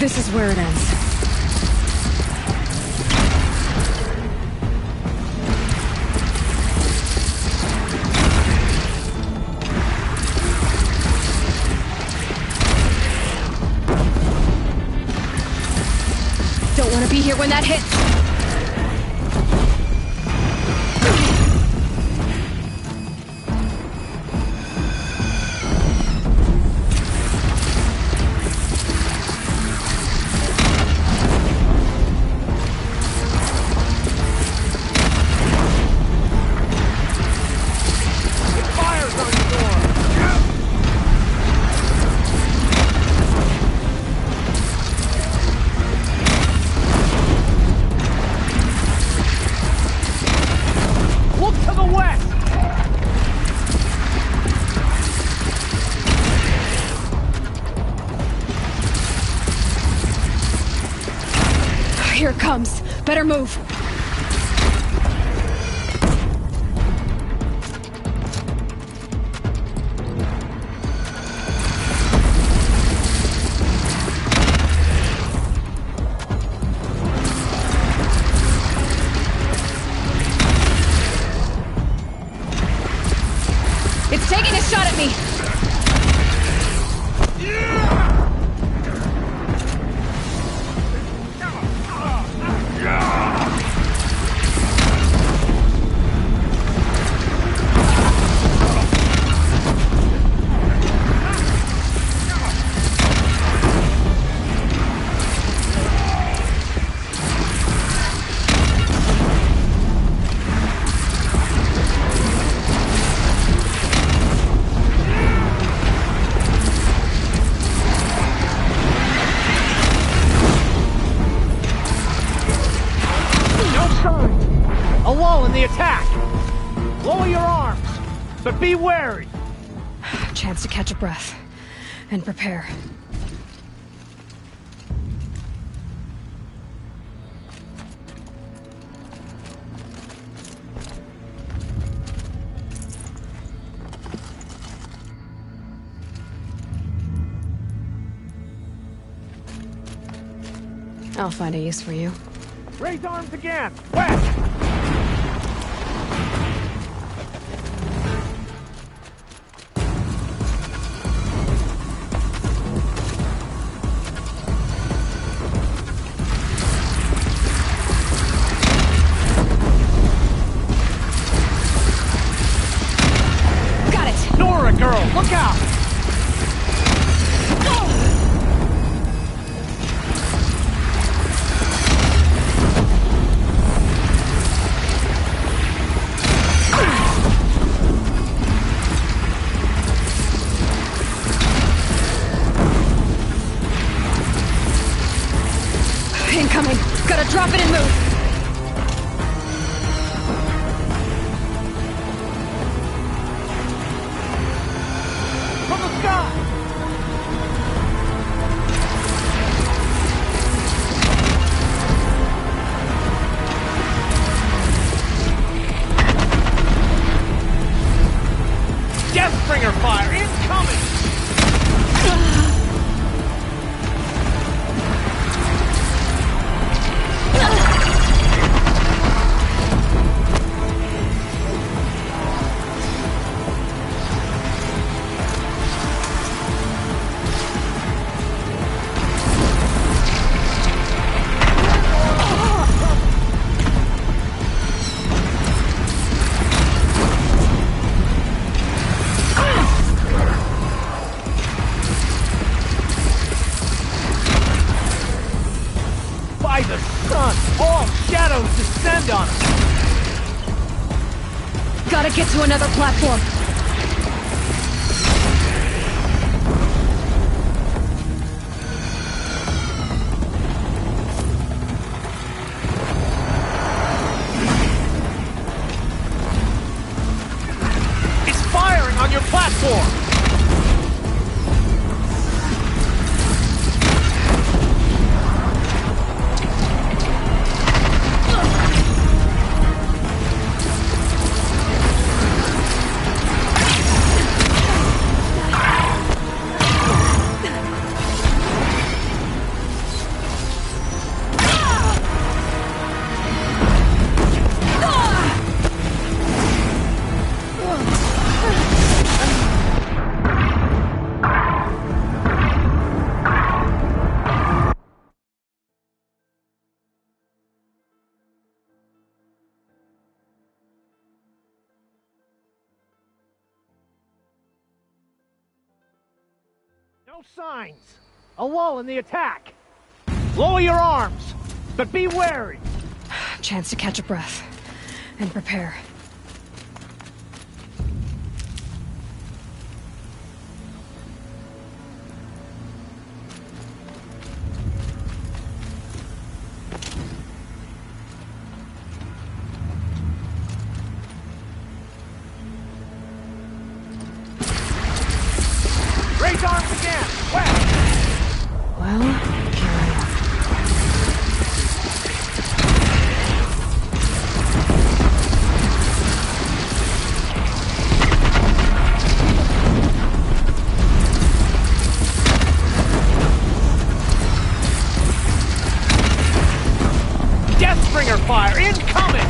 This is where it ends. Don't want to be here when that hits. Here it comes. Better move. It's taking a shot at me. A lull in the attack! Lower your arms, but be wary! Chance to catch a breath and prepare. I'll find a use for you. Raise arms again! West! Got it! Nora, girl, look out! Incoming! Gotta drop it and move! From the sky! Deathbringer fire incoming! By the sun, all shadows descend on us! Gotta get to another platform! It's firing on your platform! No signs. A lull in the attack. Lower your arms, but be wary. Chance to catch a breath and prepare. Raise arms again. West. Well, here I am. Deathbringer fire incoming!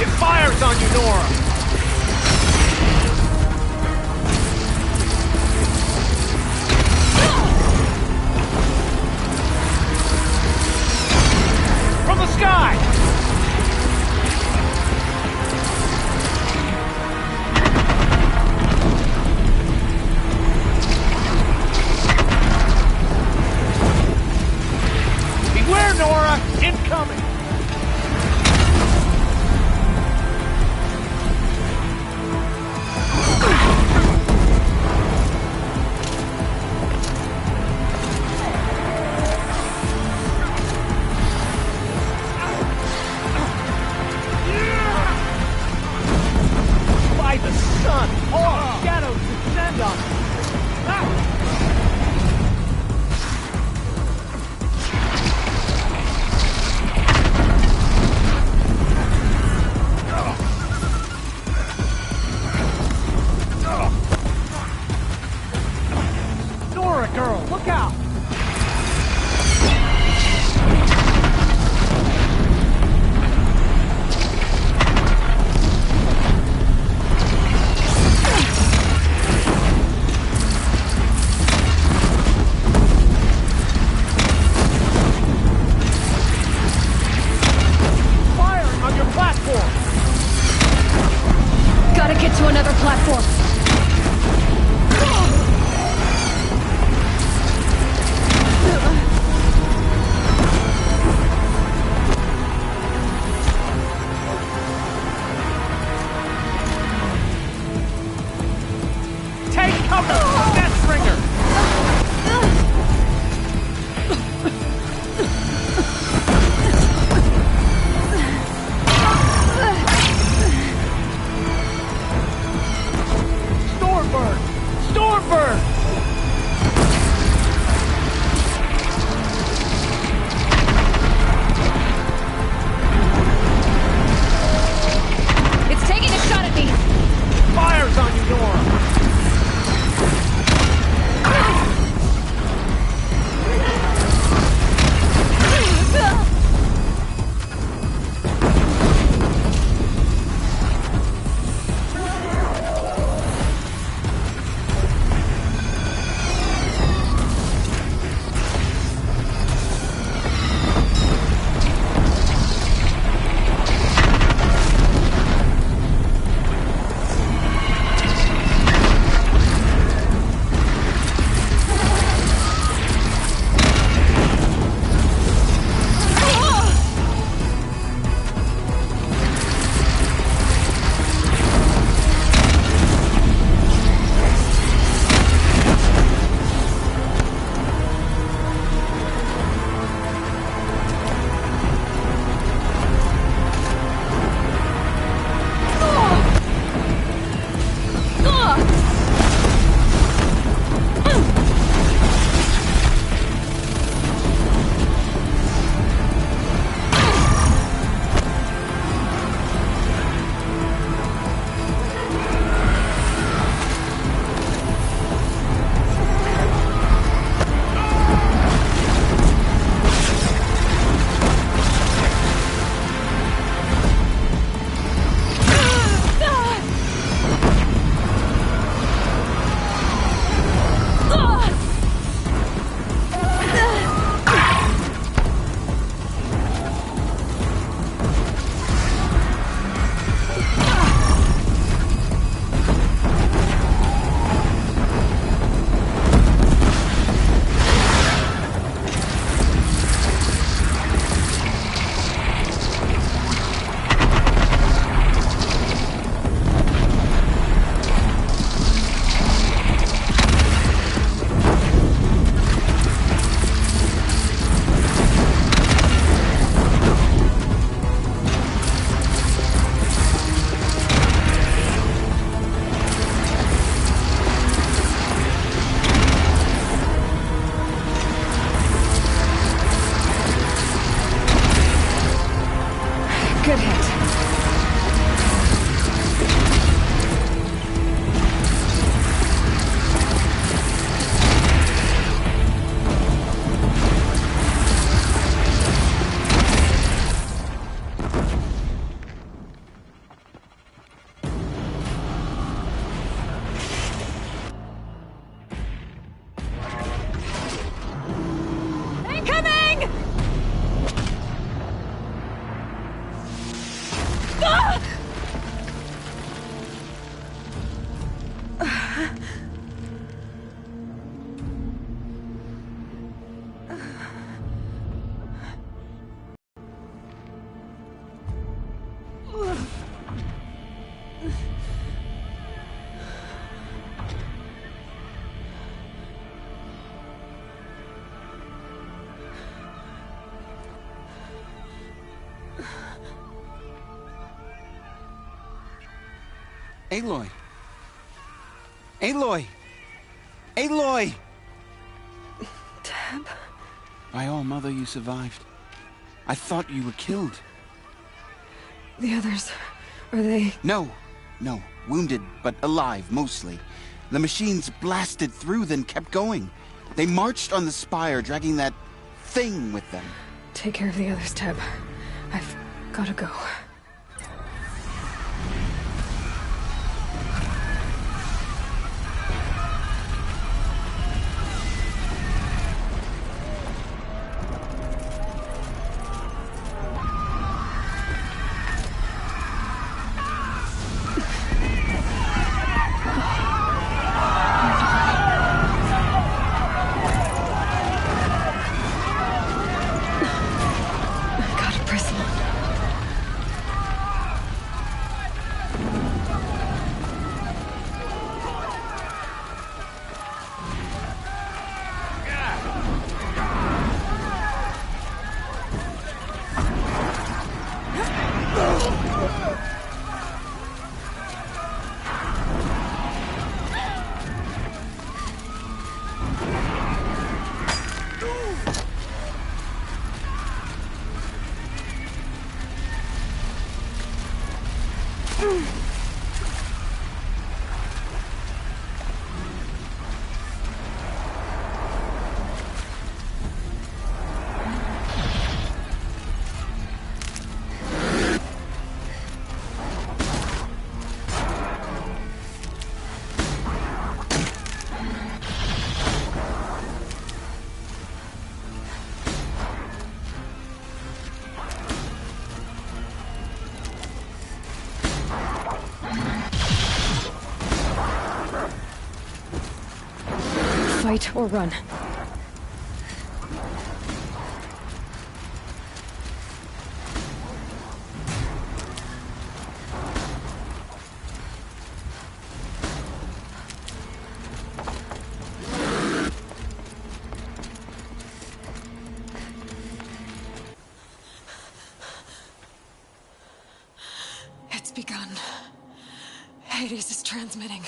It fires on you, Nora! From the sky! Beware, Nora! Incoming! By the sun, all shadows descend on us. Nora, girl, look out! Firing on your platform! Gotta get to another platform. Take cover! Deathbringer! Stormbird! Stormbird! It's taking a shot at me. Fires on you, Nora! Aloy! Aloy! Aloy! Tab? By all, Mother, you survived. I thought you were killed. The others, are they... No. Wounded, but alive, mostly. The machines blasted through, then kept going. They marched on the spire, dragging that thing with them. Take care of the others, Tab. I've gotta go. Fight or run. It's begun. Hades is transmitting.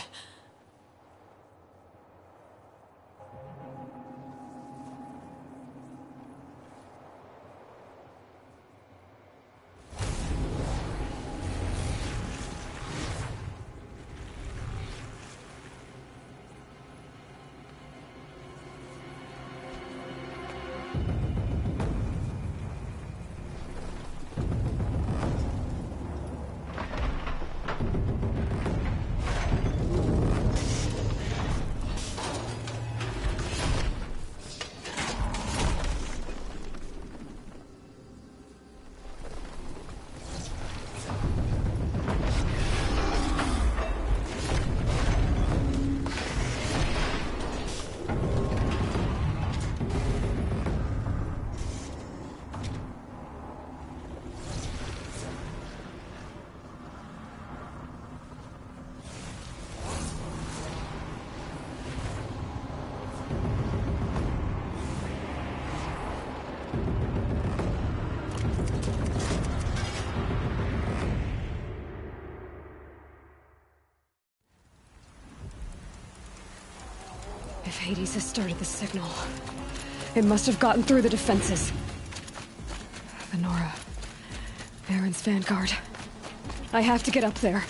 If Hades has started the signal, it must have gotten through the defenses. The Nora. Baron's vanguard. I have to get up there.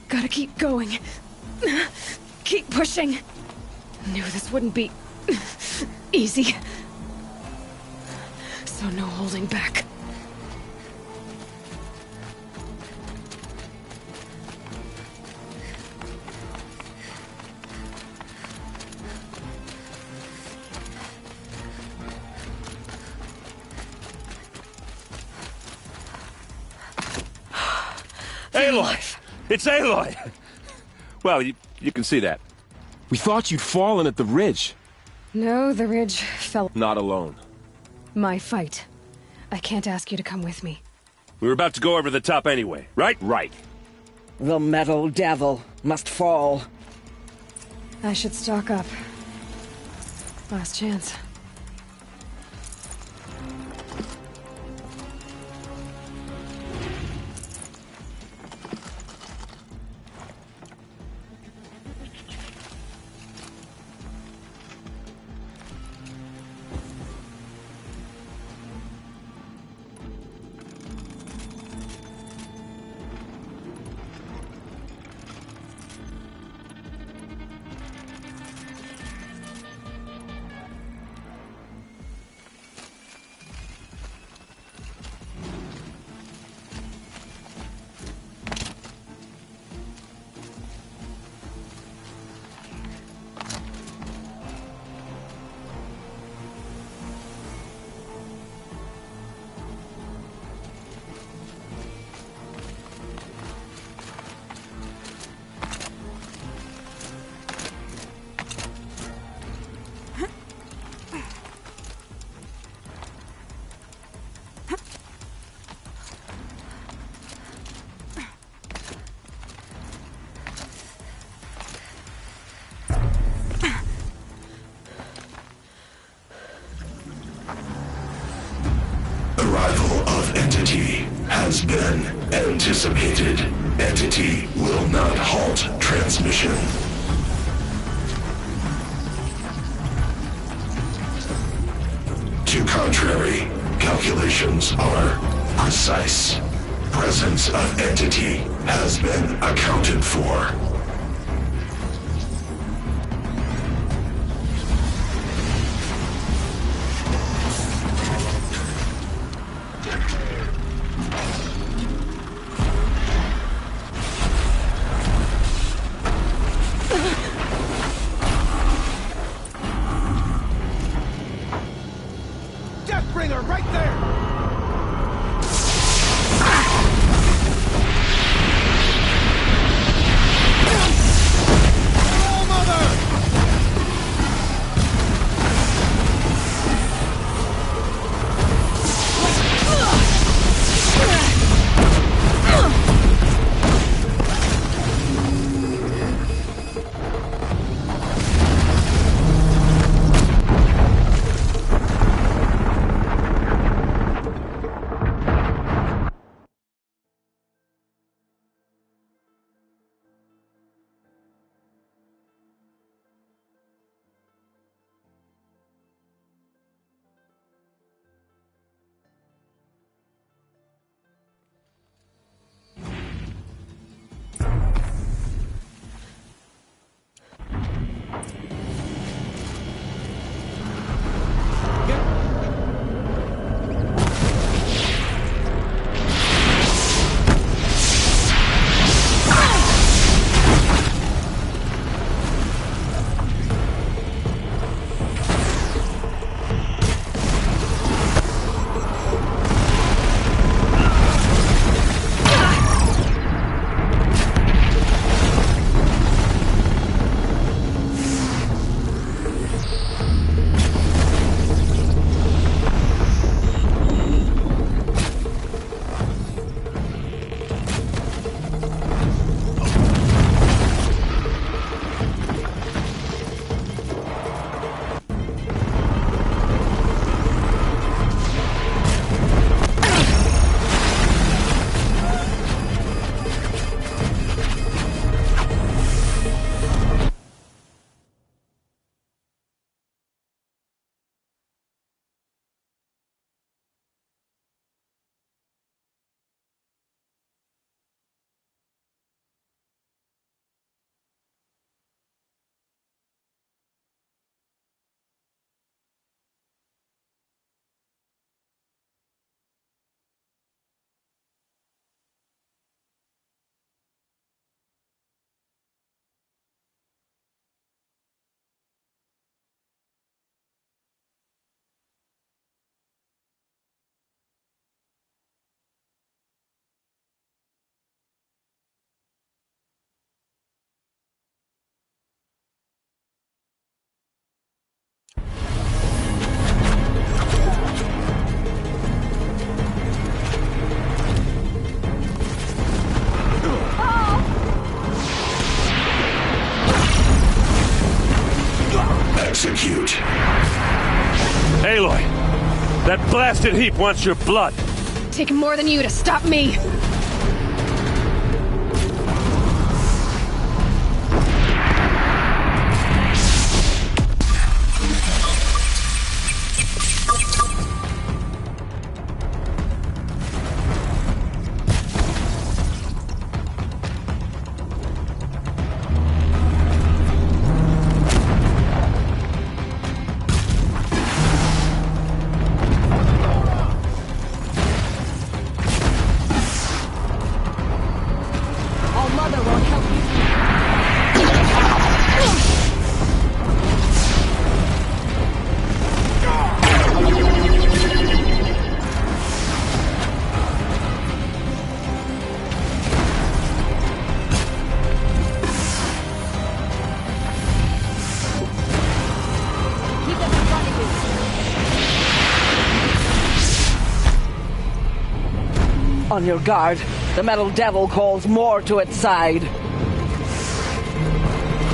Gotta keep going. Keep pushing. Knew this wouldn't be easy. So no holding back. Aloy! It's Aloy! Well, you can see that. We thought you'd fallen at the ridge. No, the ridge fell. Not alone. My fight. I can't ask you to come with me. We were about to go over the top anyway, right? Right. The metal devil must fall. I should stock up. Last chance. Arrival of Entity has been anticipated. Entity will not halt transmission. To contrary, calculations are precise. Presence of Entity has been accounted for. Deathbringer, right there! That blasted heap wants your blood. Taking more than you to stop me. On your guard. The metal devil calls more to its side.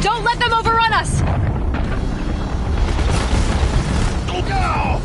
Don't let them overrun us! Go!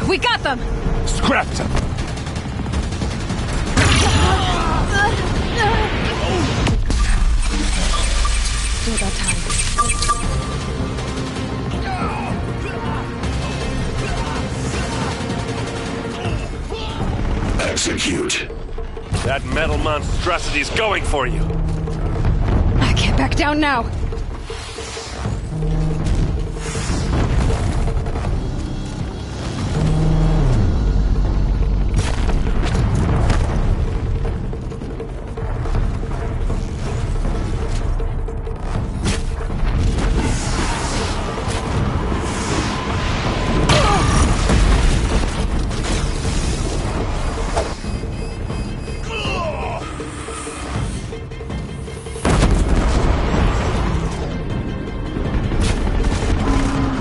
We got them! Scrap them! Still got time. Execute. That metal monstrosity's going for you. I can't back down now.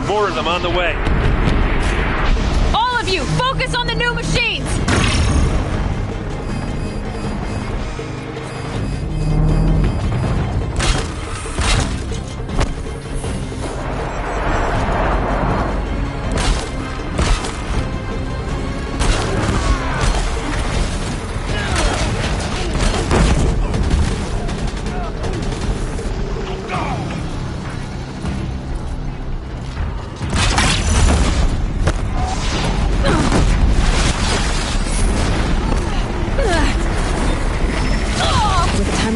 More of them on the way. All of you, focus on the new machines!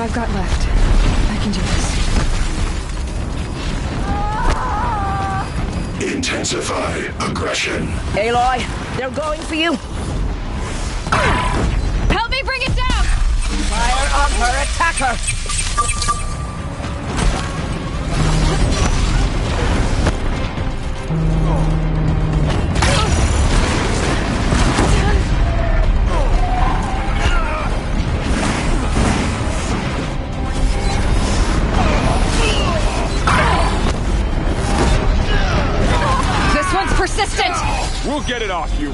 I've got left. I can do this. Intensify aggression. Aloy, they're going for you. Help me bring it down! Fire on her attacker! Persistent! We'll get it off you.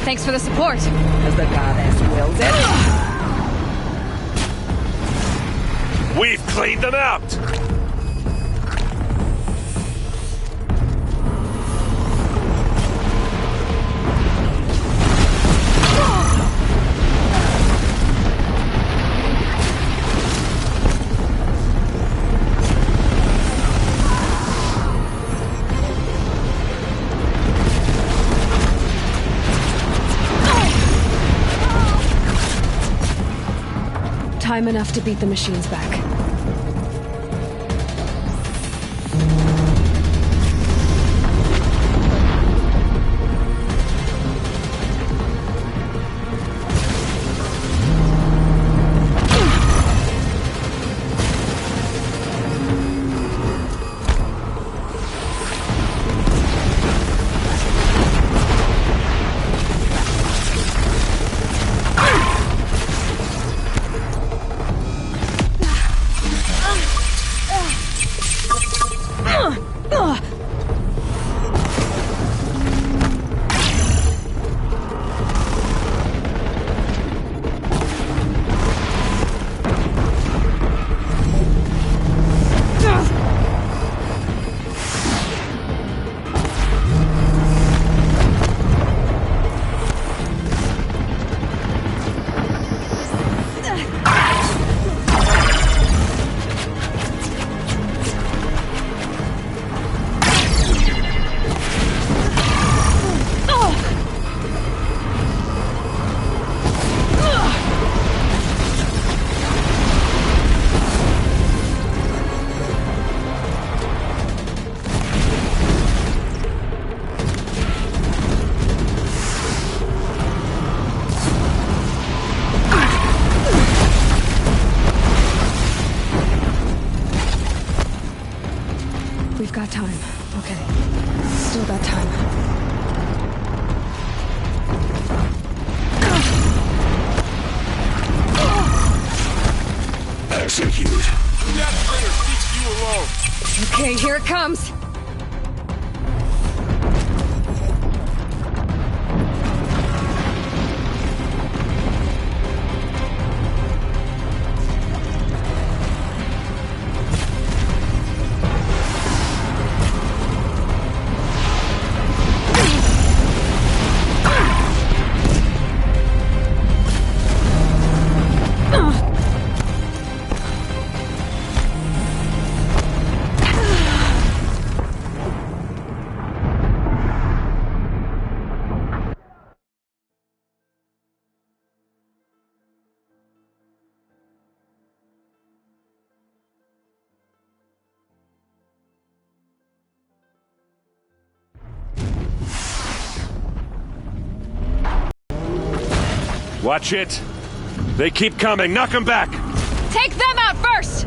Thanks for the support. As the goddess wills it. We've cleaned them out! Time enough to beat the machines back. We've got time. Okay. Still got time. Execute. That traitor seeks you alone. Okay, here it comes. Watch it. They keep coming. Knock them back. Take them out first!